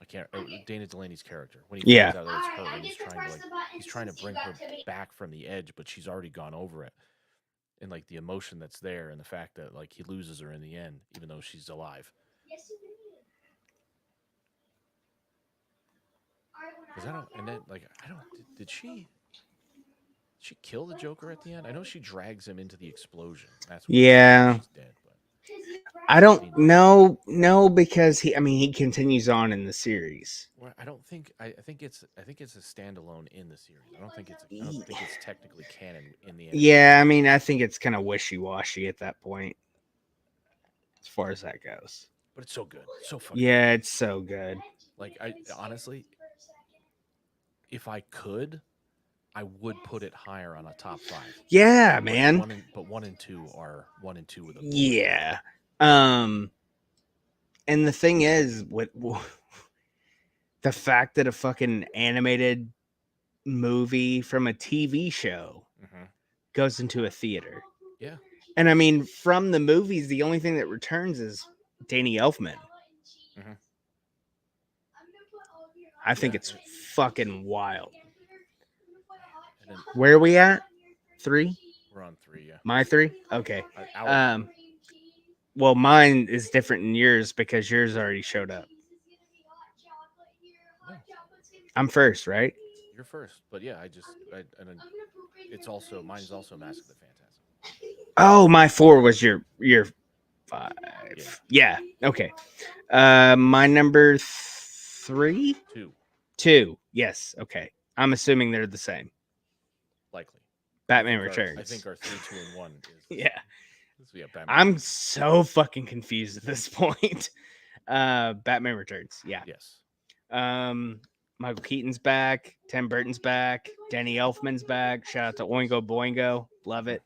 I can't. Dana Delaney's character. When he Yeah, finds out that it's her, and he's trying to bring her back from the edge, but she's already gone over it. And like the emotion that's there, and the fact that like he loses her in the end, even though she's alive. Because I don't, and then like I don't. Did she kill the Joker at the end? I know she drags him into the explosion. That's where we know yeah. she's dead. But I I don't mean, know, no, because he. I mean, he continues on in the series. well, I don't think I think it's a standalone in the series. I don't think it's technically canon in the animated Yeah, I series. mean, I think it's kind of wishy washy at that point, as far as that goes. But it's so good, so fucking good. Yeah, it's so good. Like I honestly, if I could, I would put it higher on a top 5. Yeah, But man. one and two are one and two with a bullet. Yeah. Um, and the thing is, with the fact that a fucking animated movie from a TV show Mm-hmm. goes into a theater. Yeah, And I mean, from the movies, the only thing that returns is Danny Elfman. mm-hmm. I think Yeah, it's fucking wild. and then Where are we at? 3? we're on 3. Yeah, My 3? Okay. our 3. Um, well, mine is different than yours because yours already showed up. I'm first, right? You're first, but yeah, it's also mine's also Mask of the Phantasm. Oh, my 4 was your 5. Yeah, Yeah. Okay. My number 3, two 2. Yes. Okay. I'm assuming they're the same. likely. Batman I think Returns. our 3, 2, and 1 is the Yeah. same. So yeah, Batman I'm Returns. so fucking confused at this point. Batman Returns. Yeah. Yes. Um, Michael Keaton's back. Tim Burton's back. Danny Elfman's back. Shout out to Oingo Boingo. Love Mhm.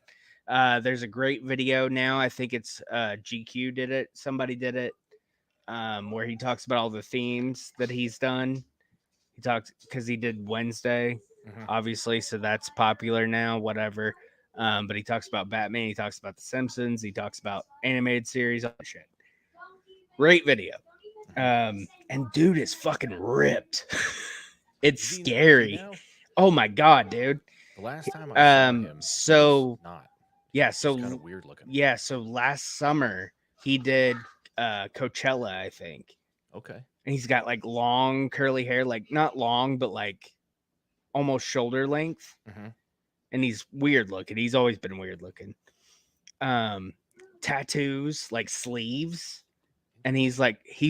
it. There's a great video now. I think it's GQ did it. Somebody did it. Where he talks about all the themes that he's done. He talks because he did Wednesday, Mhm. obviously, so that's popular now. Whatever. But he talks about Batman. He talks about The Simpsons. He talks about animated series. All that shit. Great video. Mhm. And dude is fucking ripped. It's Is he scary. now? Oh my god, dude. The last time I saw him, he was So not. yeah, He was kind of weird looking. so last summer he did Coachella, I think. Okay. And he's got like long curly hair, like not long, but like almost shoulder length. Mhm. And he's weird looking. He's always been weird looking. Um, tattoos, like sleeves, and he's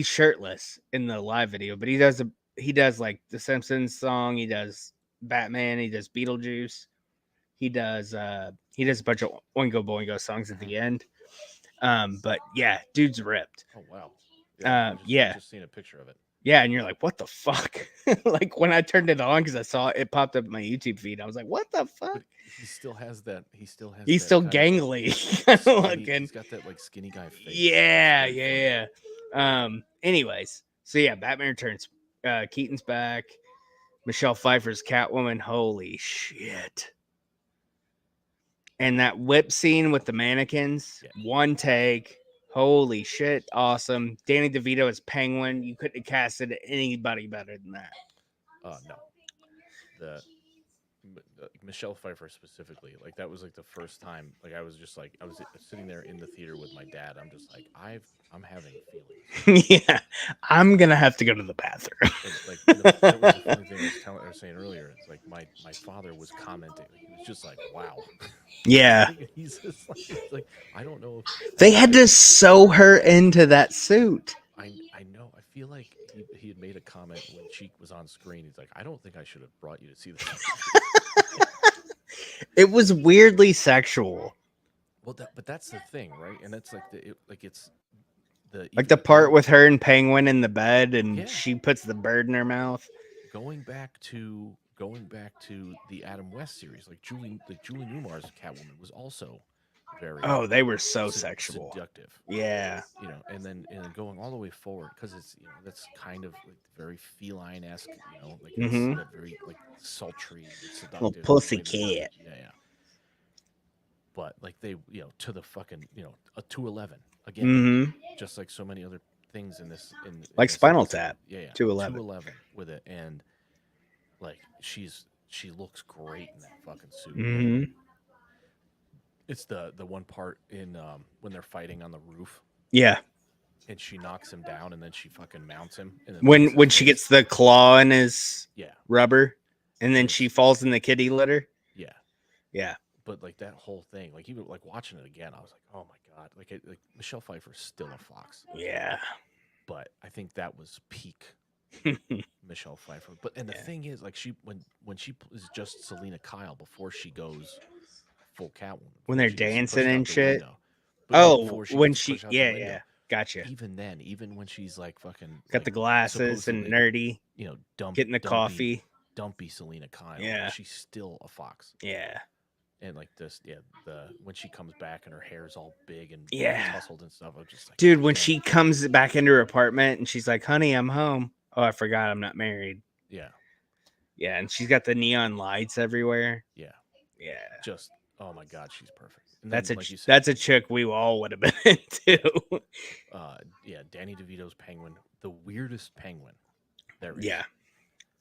shirtless in the live video, but he does like the Simpsons song, he does Batman, he does Beetlejuice, he does a bunch of Oingo Boingo songs at Mhm. the end. But yeah, dude's ripped. Oh wow. Yeah, I Yeah, just seen a picture of it. yeah, and you're like, what the fuck? Like when I turned it on because I saw it popped up in my YouTube feed, I was like, what the fuck? But he still has that. He still has He's that still kind of like gangly, kind of skinny. looking. He's got that like skinny guy face. It's Yeah, very funny. yeah, yeah. Anyways, so yeah, Batman Returns. Keaton's back. Michelle Pfeiffer's Catwoman. Holy shit! And that whip scene with the mannequins. Yeah. One take. Holy shit! Awesome. Danny DeVito as Penguin. You couldn't have casted anybody better than that. No. The Michelle Pfeiffer specifically, like that was like the first time. Like I was just like I was sitting there in the theater with my dad. I'm just like I'm having feelings. Yeah, I'm gonna have to go to the bathroom. And like that was the funny thing I was saying earlier. It's like my father was commenting. He was just like, "Wow." Yeah, Like, he's like I don't know if they had to sew her into that suit. I know. I feel like he had made a comment when Cheek was on screen. He's like, I don't think I should have brought you to see this movie. It was weirdly sexual. Well, but that's the thing, right? And that's like it's the Like even the part going with her and Penguin in the bed and yeah she puts the bird in her mouth. going back to the Adam West series, like Julie Newmar's Catwoman was also very Oh, they were so sexual. seductive. Yeah. And then going all the way forward because it's that's kind of like very feline esque, like it's Mm-hmm. that very like sultry and Little seductive pussy way that they did. cat. Yeah. But like they to the fucking a 211 again, Mm-hmm. just like so many other things in Like this Spinal episode. Tap. Yeah, yeah, 211. 211 with it, and like she looks great in that fucking suit. And Mm-hmm. it's the one part in when they're fighting on the roof, Yeah. and she knocks him down, and then she fucking mounts him, and then When puts his when she face. gets the claw in his Yeah, rubber and and then she it's falls in the kitty litter. yeah. Yeah. But like that whole thing, like even like watching it again, I was like, oh my god, like Michelle Pfeiffer's still a fox, Yeah. but I think that was peak Michelle Pfeiffer. But and the Yeah. thing is, like when she is just Selena Kyle before she goes full Catwoman, When before they're she gets dancing pushed out and the shit. window. But no, Oh, before she when gets she pushed out the yeah, window, yeah. Gotcha. even then, even when she's like fucking Got like the glasses and supposedly, nerdy, getting the dumpy, coffee. dumpy Selena Kyle, like Yeah. she's still a fox. Yeah. And like this, yeah, the when she comes back and her hair's all big and Yeah. tousled and stuff, I'm just like, Dude, God when damn. she comes back into her apartment and she's like, "Honey, I'm home." Oh, I forgot I'm not married. Yeah, Yeah, and she's got the neon lights everywhere. yeah, Yeah. just oh my God, she's perfect. And then like you said, That's a chick we all would have been into. yeah, Danny DeVito's Penguin, the weirdest penguin there is. Yeah.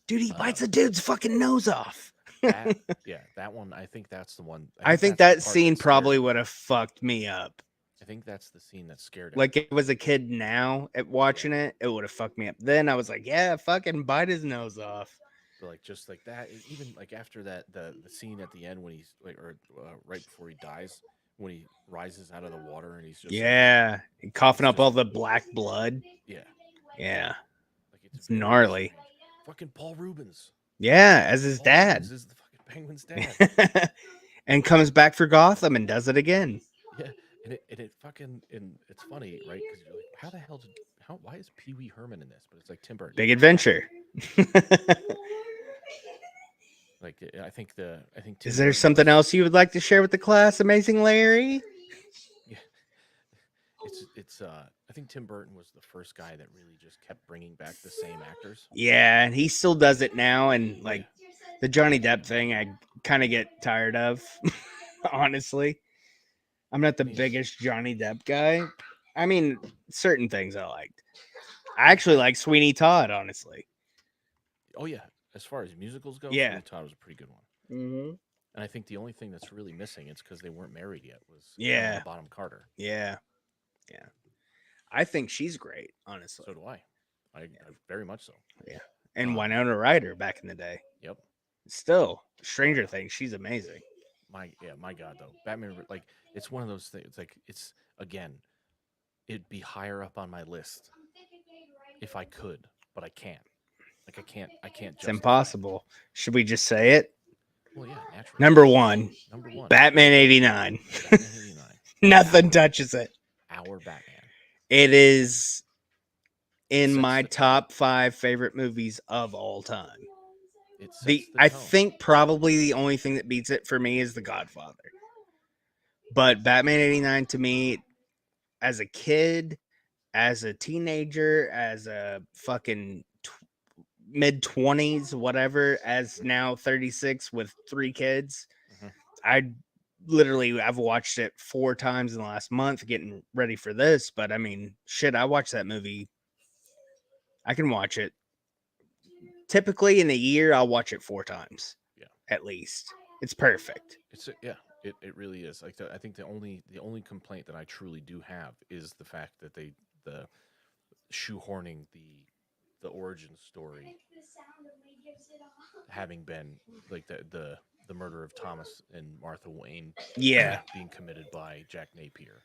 Dude, he Uh, bites a dude's fucking nose off. that yeah, that one. I think that's the one. I I think think that's the that part scene that scared probably me. would have fucked me up. I think that's the scene that scared Like everybody. if I was a kid now at watching it, it would have fucked me up. Then I was like, yeah, fucking bite his nose off. But like just like that, even like after that, the scene at the end when he's like, or right before he dies, when he rises out of the water and he's just like, Yeah, coughing it's up just all the black blood. yeah, Yeah, like it's it's very gnarly. strange. Fucking Paul Rubens. Yeah, as his Paul dad. Rubens is the fucking Penguin's dad. And comes back for Gotham and does it again. Yeah, and it fucking and it's funny, right? Because you're like, how the hell did how why is Pee Wee Herman in this? But it's like Tim Burton. Big adventure. Like I think Tim Is there Burton something was else you would like to share with the class, Amazing Larry? yeah. It's I think Tim Burton was the first guy that really just kept bringing back the same actors. Yeah, and he still does it now. And Oh like yeah, the Johnny Depp thing, I kind of get tired of, honestly. I'm not the I mean, biggest Johnny Depp guy. I mean, certain things I liked. I I, actually I like Sweeney Todd, honestly. oh yeah. As far as musicals go, Yeah. Sweeney Todd was a pretty good one. Mm-hmm. And I think the only thing that's really missing, it's because they weren't married yet, was Yeah. Helena Bonham Carter. Yeah. Yeah. I think she's great, honestly. So do I. I very much so. Yeah. And Um, Winona Ryder back in the day. Yep. Still, Stranger Things, she's amazing. My God though, Batman like it's one of those things. It's like it's again, it'd be higher up on my list if I could, but I can't. Like I can't It's justify it. impossible. Should we just say it? Well, yeah, naturally. Number one, Batman 89. Batman 89. Nothing touches it. Our Batman. It is in Sets my the tone. top 5 favorite movies of all time. It sets the I tone. think probably the only thing that beats it for me is The Godfather. But Batman 89 to me, as a kid, as a teenager, as a fucking mid 20s, whatever, as now 36 with 3 kids, I literally I've watched it 4 times in the last month getting ready for this. But I mean, shit, I watched that movie. I can watch it. Typically in a year, I'll watch it 4 times. Yeah. At least. It's perfect. It really is. Like I think the only complaint that I truly do have is the fact that the shoehorning the origin story having been like the murder of Thomas and Martha Wayne being committed by Jack Napier.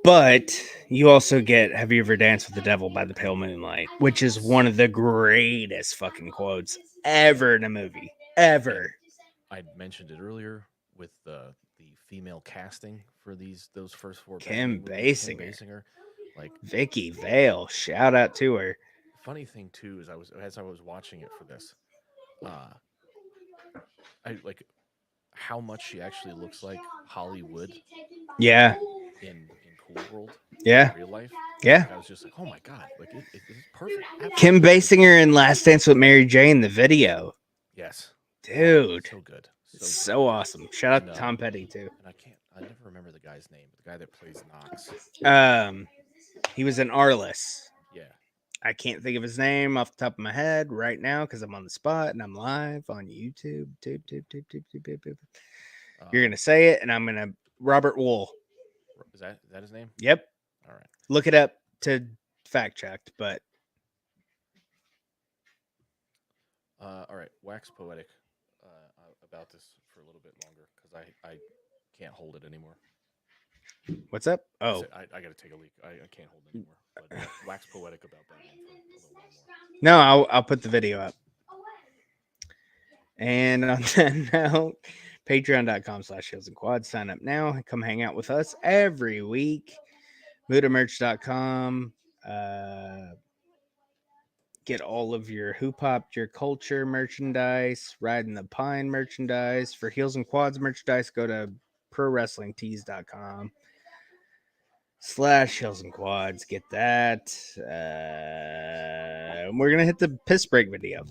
But you also get Have You Ever Danced with the Devil by the Pale Moonlight, which is one of the greatest fucking quotes ever in a movie. Ever. I mentioned it earlier with the female casting for those first 4 Kim Basinger. Like Vicky Vale, shout out to her. Funny thing too is as I was watching it for this, I like how much she actually looks like Hollywood. Yeah. In Cool World. Yeah. In real life. Yeah. Like I was just like, oh my God, like it is perfect. Absolutely Kim Basinger in Last Dance with Mary Jane, the video. Yes. Dude. So good. So awesome. Shout out to Tom Petty too. And I never remember the guy's name. The guy that plays Knox. He was in Arliss. Yeah. I can't think of his name off the top of my head right now because I'm on the spot and I'm live on YouTube. You're gonna say it, and I'm gonna Robert Wool. Is that his name? Yep. All right. Look it up to fact checked, but all right. Wax poetic about this for a little bit longer because I can't hold it anymore. What's up? Oh, I got to take a leak. I can't hold it anymore. But wax poetic about Batman for a little while more. No, I'll put the video up. And on that note, patreon.com/Heels and Quads. Sign up now. Come hang out with us every week. MudaMerch.com. Get all of your Hoop Hop, your culture merchandise, Riding the Pine merchandise. For Heels and Quads merchandise, go to ProWrestlingTees.com/Heels and Quads. Get that. We're going to hit the piss break video.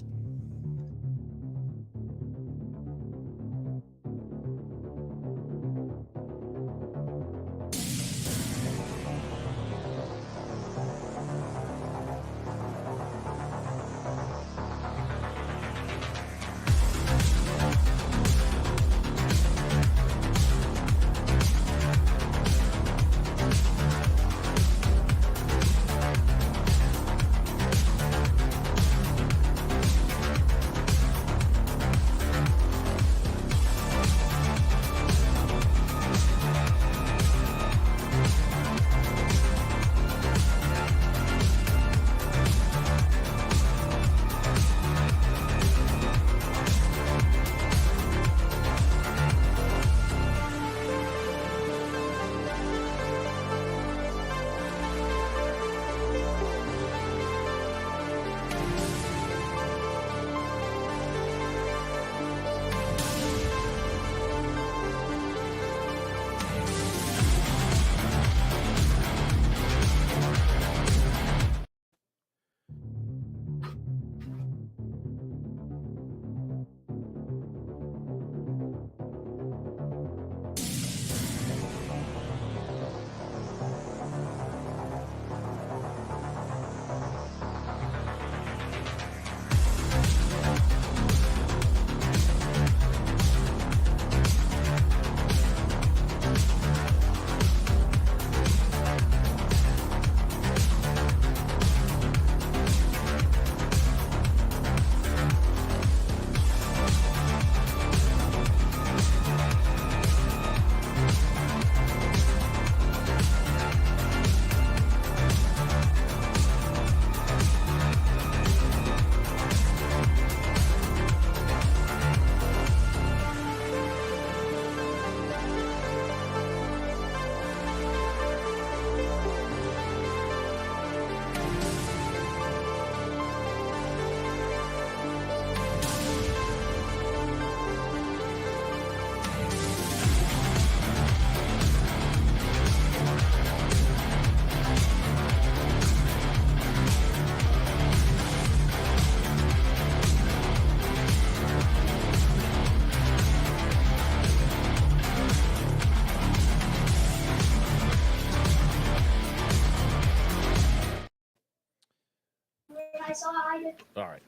All right.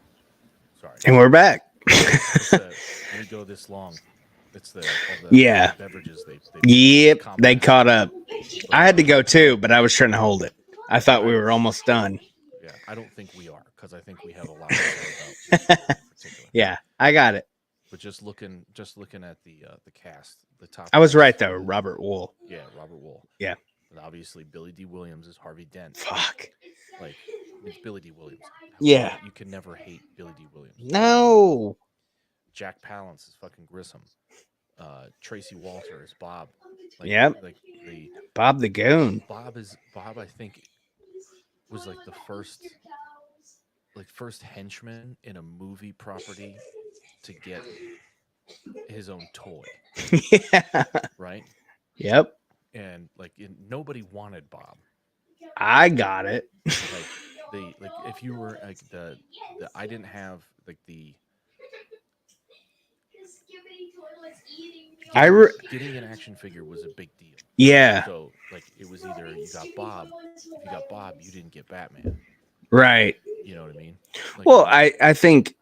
Sorry. And we're back. It's the when we go this long, it's the all Yeah. the beverages they Yep. calm They us caught down. up. I But had to go too, but I was trying to hold it. I yeah, thought we were almost done. I don't think we are because I think we have a lot to say about this movie in particular. Yeah, I got it. But just looking at the cast, the top I was cast. right though, Robert Wool. Yeah, Robert Wool. Yeah. And obviously Billy D. Williams is Harvey Dent. Fuck. Like it's Billy D. Williams. Yeah. You can never hate Billy D. Williams. No. Jack Palance is fucking Grissom. Tracy Walter is Bob. Like Yep. like the Bob the Goon. Bob. I think was like the first henchman in a movie property to get his own toy, Yeah. right? Yep. And nobody wanted Bob. I got it. Like if you were like the I didn't have like the I re- getting an action figure was a big deal. yeah. So like it was either you got Bob. If you got Bob, you didn't get Batman. Right. You know what I mean? Like, Well, I think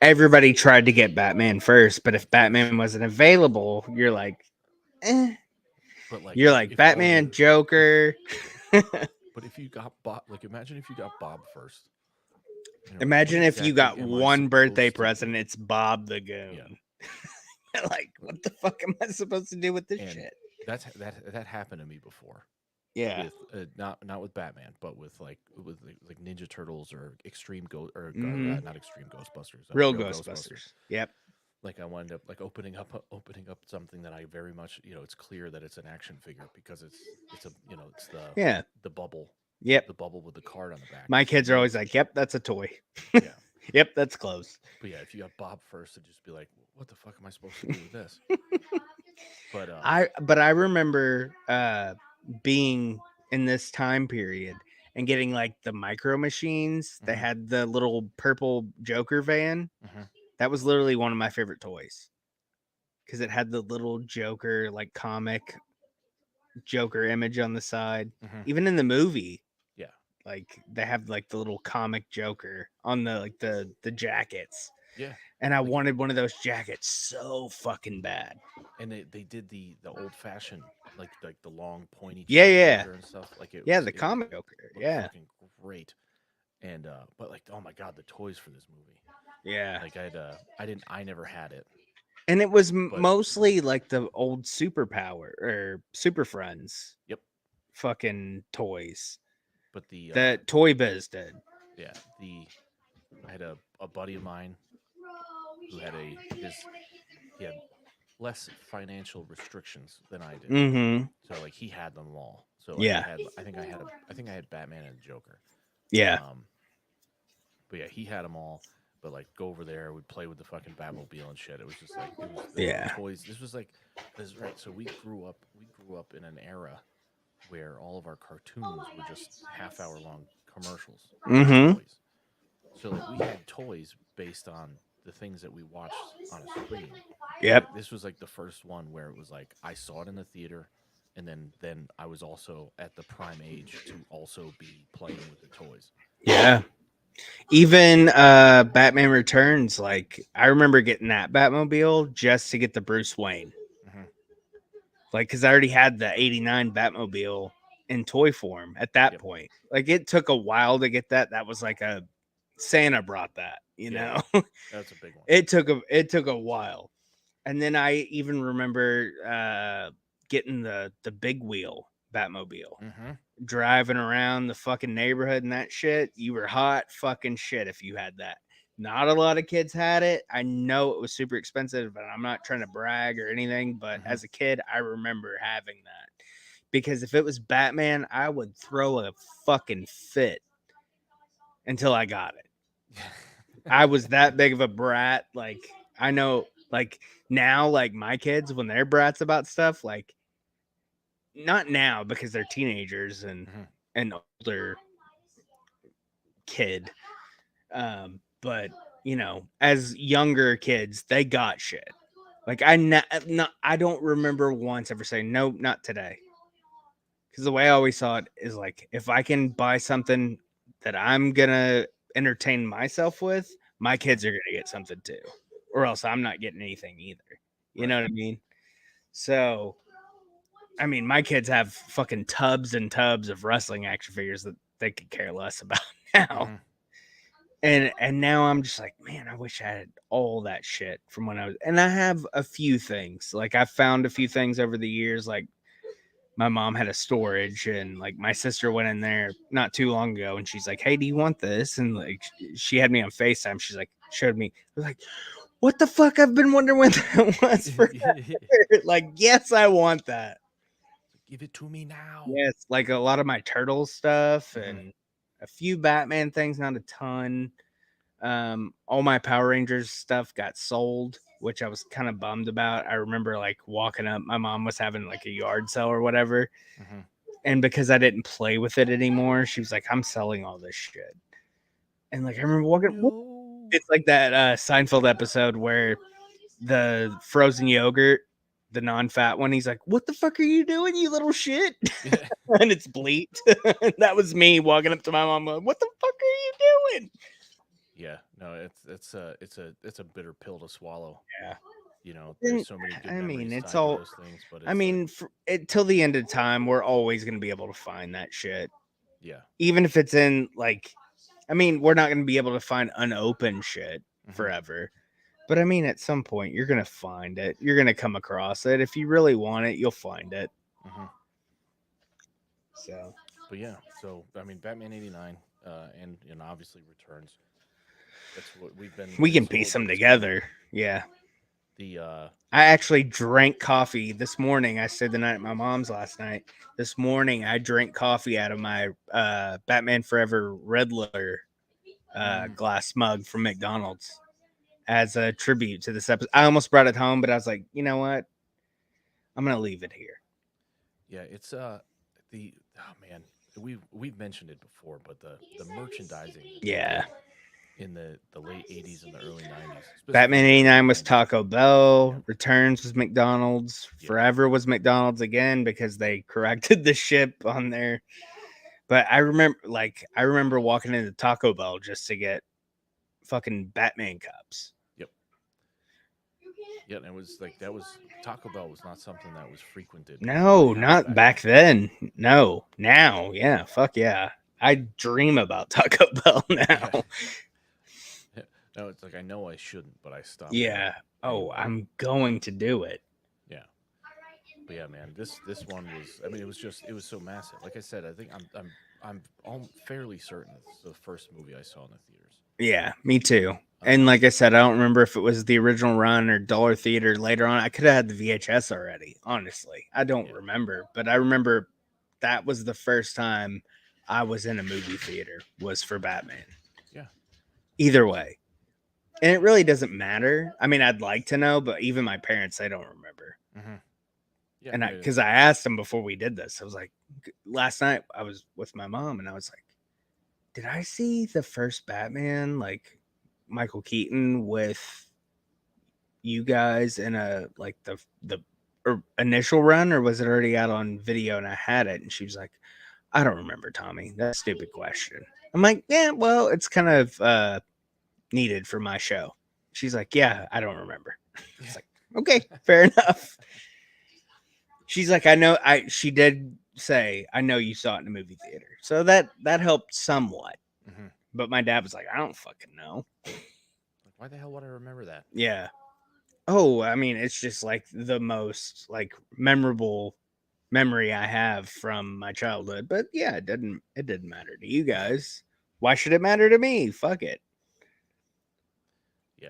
everybody tried to get Batman first, but if Batman wasn't available, you're like, eh. but like You're like Batman, Joker. But if you got Bob, like imagine if you got Bob first. Imagine what if you got exactly am I one birthday supposed to present, do? it's Bob the Goon. Yeah. Like, what the fuck am I supposed to do with this And shit? that happened to me before. Yeah. With not with Batman, but with like Ninja Turtles or Extreme Ghost or Mhm. not Extreme Ghostbusters, Real Real Ghostbusters. Yep. Like I wound up like opening up something that I very much it's clear that it's an action figure because it's a it's Yeah. the bubble Yep. with the card on the back. My So kids you are know always like, "Yep, that's a toy." yeah. Yep, that's close. But yeah, if you got Bob first, it'd just be like, what the fuck am I supposed to do with this? But I remember being in this time period and getting like the micro machines. They Mhm. had the little purple Joker van. Mhm. That was literally one of my favorite toys because it had the little Joker like comic Joker image on the side. Mhm. Even in the movie, yeah, like they have like the little comic Joker on the like the jackets. yeah. And I Like wanted one of those jackets so fucking bad. and they did the old fashioned like the long pointy Yeah, chin yeah. Joker and stuff. Like Yeah, the comic Joker. looked Yeah. fucking great. And but like oh my god, the toys for this movie. Yeah. Like I never had it. And it was But mostly like the old Superpower or Super Friends yep. fucking toys But the that Toy Biz did. yeah the I had a buddy of mine who had he had less financial restrictions than I did. Mm-hmm. So like he had them all. So like Yeah. I think I had Batman and Joker. Yeah. Um, but yeah, he had them all. But like go over there, we'd play with the fucking Batmobile and shit. It was just like it was Yeah. toys. This is right. So we grew up in an era where all of our cartoons were just half-hour long commercials with Mm-hmm. toys. So like we had toys based on the things that we watched on a screen. Yep. Like, this was like the first one where it was like I saw it in the theater, and then I was also at the prime age to also be playing with the toys. Yeah. Even Batman Returns, like I remember getting that Batmobile just to get the Bruce Wayne. Mhm. Like, because I already had the 89 Batmobile in toy form at that Yep. point. Like, it took a while to get that. That was like a Santa brought that, you Yeah, know? That's a big one. It took a while. And then I even remember getting the big wheel Batmobile. Mm-hmm. Driving around the fucking neighborhood and that shit. You were hot fucking shit if you had that. Not a lot of kids had it. I know it was super expensive, but I'm not trying to brag or anything. But Mhm. as a kid, I remember having that because if it was Batman, I would throw a fucking fit until I got it. I was that big of a brat. Like, I know, like, now, like, my kids, when they're brats about stuff, like, not now because they're teenagers and Mhm. an older kid. But you know, as younger kids, they got shit. Like I don't remember once ever saying no, not today. Because the way I always saw it is like if I can buy something that I'm gonna entertain myself with, my kids are gonna get something too, or else I'm not getting anything either. You know Right. what I mean? So, I mean, my kids have fucking tubs and tubs of wrestling action figures that they could care less about now. Mm-hmm. And now I'm just like, man, I wish I had all that shit from when I was. And I have a few things. Like I found a few things over the years. Like my mom had a storage, and like my sister went in there not too long ago, and she's like, "Hey, do you want this?" And like she had me on Facetime. She's like, showed me. I was like, "What the fuck? I've been wondering what that was for." Like, yes, I want that. Give it to me now. Yes, like a lot of my turtle stuff Mm-hmm. and a few Batman things, not a ton. All my Power Rangers stuff got sold, which I was kind of bummed about. I remember like walking up, my mom was having like a yard sale or whatever, Mm-hmm. and because I didn't play with it anymore, she was like, "I'm selling all this shit." And like I remember walking, No. it's like that Seinfeld episode where the frozen yogurt, the non-fat one, he's like, "What the fuck are you doing, you little shit?" Yeah. And it's bleat. That was me walking up to my mom, like, "What the fuck are you doing?" Yeah. No, it's a bitter pill to swallow. Yeah. You know, there's And so many good I mean, memories it's tied to all. those things, but I it's like, mean, till the end of time, we're always going to be able to find that shit, yeah. even if it's in like. I mean, we're not going to be able to find unopened shit Mm-hmm. forever. But I mean, at some point, you're going to find it. You're going to come across it. If you really want it, you'll find it. Mm-hmm. So But yeah, so I mean, Batman '89, and obviously Returns. That's what we've been. we can It's piece what them it's been. together. Yeah. The I actually drank coffee this morning. I stayed the night at my mom's last night. This morning, I drank coffee out of my Batman Forever Riddler glass mug from McDonald's as a tribute to this episode. I almost brought it home, but I was like, you know what? I'm gonna leave it here. yeah, it's the oh man, we've mentioned it before, but the merchandising that they Yeah. did in the late '80s and the early '90s, Batman specifically the early 89 was '90s. Taco Yeah, Bell. Returns was McDonald's. yeah, Forever was McDonald's again because they corrected the ship on there. But I remember walking into Taco Bell just to get fucking Batman cups. yep, yeah. And it was like that was Taco Bell was not something that was frequented by No, every not back then. back then. No, now, yeah, fuck yeah. I dream about Taco Bell Yeah, now. no, it's like I know I shouldn't, but I stop going Yeah. Oh, anyway. I'm going to do it. Yeah. But yeah, man, this one was. I mean, it was so massive. Like I said, I think I'm fairly certain it's the first movie I saw in the theaters. Yeah, me too. And Um, like I said, I don't remember if it was the original run or Dollar Theater later on. I could have had the VHS already, honestly. I don't yeah, remember, but I remember that was the first time I was in a movie theater was for Batman. yeah, Either way. And it really doesn't matter. I mean, I'd like to know, but even my parents, they don't remember. hmm yeah. And because I asked them before we did this, I was like, last night I was with my mom and I was like, did I see the first Batman, like Michael Keaton with you guys in a like the initial run, or was it already out on video and I had it? And she was like, I don't remember, Tommy. That's a stupid question. I'm like, yeah, well, it's kind of needed for my show. She's like, yeah, I don't remember. It's like, okay, fair enough. She's like, I know. She did say, I know you saw it in a movie theater, so that helped somewhat. hmm But my dad was like, I don't fucking know. Like, why the hell would I remember that? Yeah. Oh, I mean, it's just like the most like memorable memory I have from my childhood. But yeah, it didn't matter to you guys. Why should it matter to me? Fuck it. Yeah,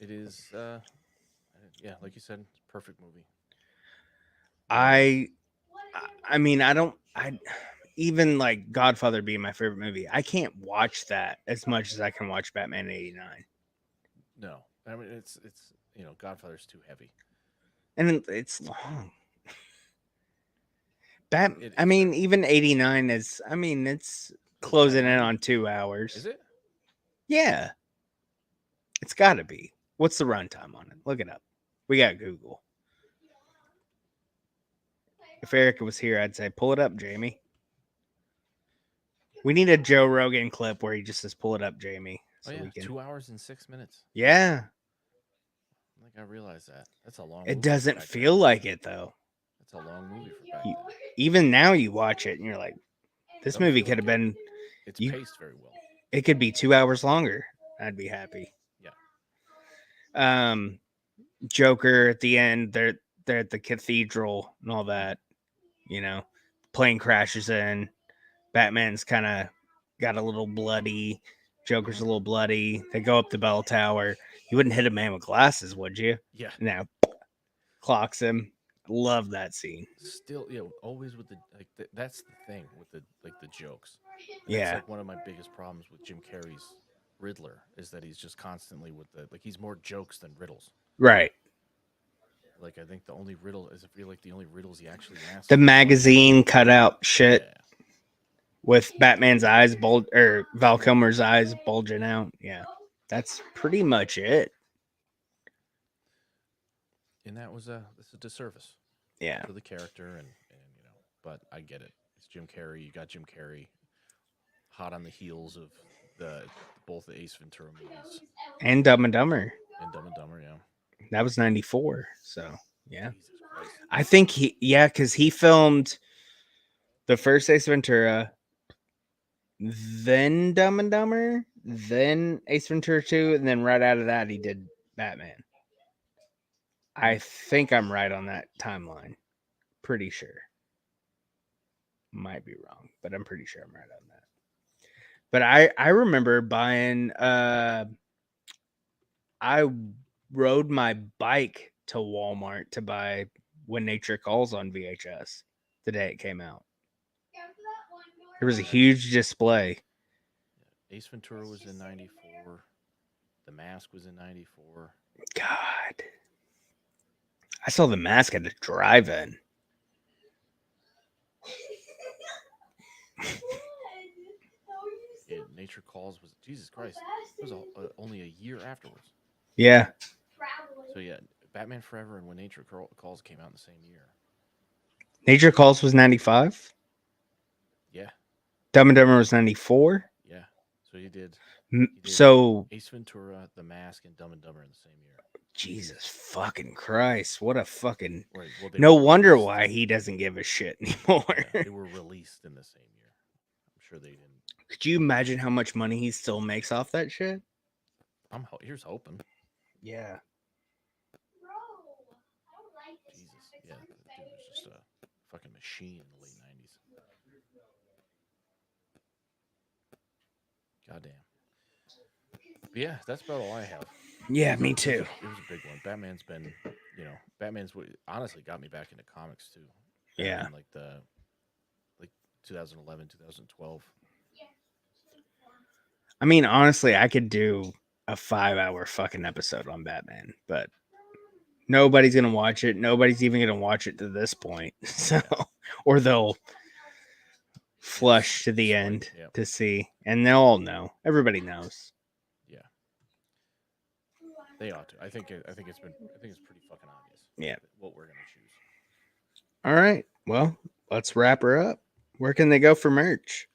it is. Yeah, like you said, it's a perfect movie. And I I mean, I even like Godfather being my favorite movie. I can't watch that as much as I can watch Batman 89. no, I mean it's Godfather's too heavy. And it's long. I It mean, certainly even 89 is, I mean, it's what closing in 90 on 2 is hours. it? Yeah, it's got to be. What's the runtime on it? Look it up. We got Google. If Erica was here, I'd say, pull it up, Jamie. We need a Joe Rogan clip where he just says, "Pull it up, Jamie," Oh so yeah, we can. 2 hours and 6 minutes. Yeah, I think I realized that. That's a long it movie for doesn't back then. feel like it though. That's a long movie for back You, then. even now, you watch it and you're like, "This Doesn't movie feel could like have it. been It's you. paced very well. It could be 2 hours longer. I'd be happy." Yeah. Um, Joker at the end, they're at the cathedral and all Mhm. that. You know, plane crashes in. Batman's kind of got a little bloody. Joker's Mhm. a little bloody. They go up the bell tower. You wouldn't hit a man with glasses, would you? Yeah. No, clocks him. Love that scene. Still, always with the like. That's the thing with the jokes. That's Yeah, like one of my biggest problems with Jim Carrey's Riddler is that he's just constantly with the like. He's more jokes than riddles. right. Like I think the only riddle is I feel like the only riddles he actually The asks are like, magazine cutout shit yeah, with Batman's eyes bulge or Val Kilmer's eyes bulging out. Yeah, that's pretty much it. and that's a disservice Yeah, to the character and. But I get it. It's Jim Carrey. You got Jim Carrey hot on the heels of the both the Ace Ventura movies and Dumb and Dumber. and Dumb and Dumber. Yeah, That was '94. So yeah, Jesus Christ. I think because he filmed the first Ace Ventura, then Dumb and Dumber, then Ace Ventura 2, and then right out of that he did Batman. I think I'm right on that timeline. Pretty sure. Might be wrong, but I'm pretty sure I'm right on that. But I remember buying I rode my bike to Walmart to buy When Nature Calls on VHS the day it came out. There was a Yeah, huge display. Ace Ventura was in '94. The Mask was in '94. God. I saw the mask at a drive-in. Yeah, Nature Calls was Jesus Christ. It was only a year afterwards. Yeah. So yeah, Batman Forever and When Nature Calls came out in the same year. Nature Calls was 95. Yeah, Dumb and Dumber was 94. yeah. So he did So, Ace Ventura, The Mask, and Dumb and Dumber in the same year. Jesus fucking Christ. What a fucking. Right. Well, they No were wonder released. why he doesn't give a shit anymore. Yeah, they were released in the same year. I'm sure they didn't. Could you imagine how much money he still makes off that shit? Here's hoping. Yeah. Jesus. Yeah, the dude was just a fucking machine in the late '90s. Goddamn. But yeah, that's about all I have. Yeah, me too. It was a big one. Batman's been, Batman's what honestly got me back into comics too. Back Yeah. in like 2011, 2012. I mean, honestly, I could do a 5 hour fucking episode on Batman, but nobody's gonna watch it. Nobody's even gonna watch it to this point. So, Yeah. or they'll Yeah, flush to the swipe. end Yeah. to see, and they'll all know. Everybody knows. Yeah. They ought to. I think it's pretty fucking obvious. Yeah. What we're gonna choose. All right. Well, let's wrap her up. Where can they go for merch?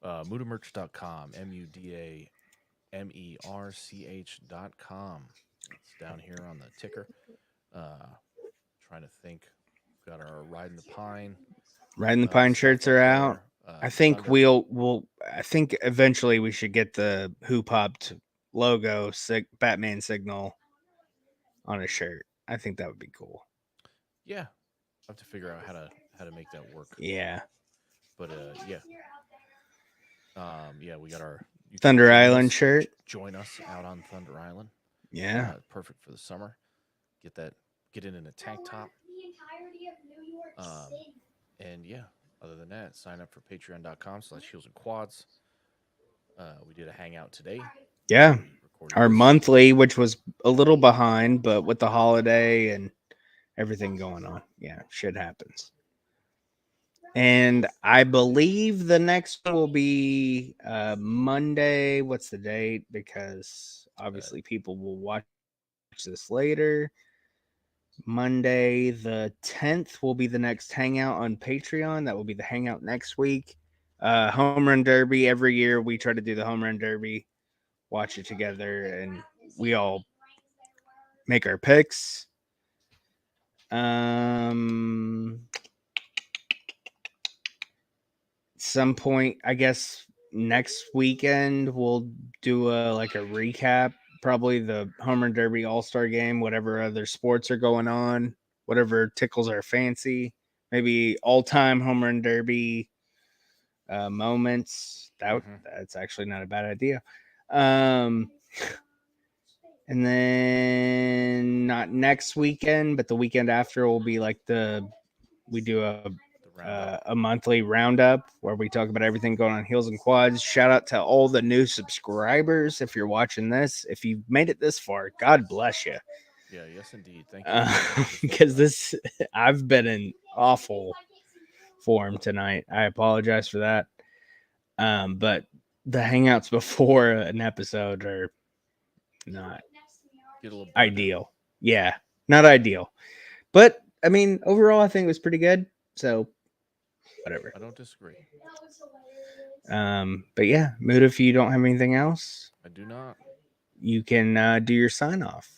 Mudamerch.com. MUDAMERCH.com. It's down here on the ticker. Trying to think. We've got our Ride in the Pine. Riding the Pine Stuff shirts up are out. there. I think Thunder. we'll. I think eventually we should get the Who Popped logo, Batman signal on a shirt. I think that would be cool. Yeah. I have to figure out how to make that work. Yeah. But yeah. Yeah, we got our you can Thunder Island shirt. join us out on Thunder Island. Yeah. Perfect for the summer. Get it in a tank top. And yeah, other than that, sign up for patreon.com/heels and quads. We did a hangout today. Yeah. Our This. monthly, which was a little behind, but with the holiday and everything going on, yeah, shit happens. And I believe the next one will be Monday. What's the date? Because obviously people will watch this later. Monday the 10th will be the next hangout on Patreon. That will be the hangout next week. Home run derby every year. We try to do the home run derby, watch it together, and we all make our picks. Um, some point, I guess next weekend we'll do a recap. Probably the home run derby all star game, whatever other sports are going on, whatever tickles our fancy. Maybe all time home run derby moments. Hmm. That's actually not a bad idea. Um, and then not next weekend, but the weekend after will be like we do The roundup. a monthly roundup where we talk about everything going on Heels and Quads. Shout out to all the new subscribers if you're watching this. If you've made it this far, God bless you. Yeah, yes, indeed. Thank you for making this far, Because guys. I've been in awful form tonight. I apologize for that. But the hangouts before an episode are not Get a little burned out. ideal. Yeah, not ideal. But I mean, overall, I think it was pretty good. So whatever. I don't disagree. But yeah, Mood, if you don't have anything else, I do not. you can do your sign off.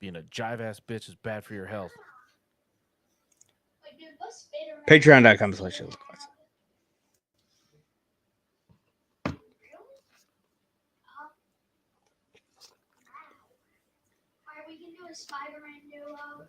Being a jive ass bitch is bad for your health. Patreon.com/. Are we gonna do a Spider-Man duo?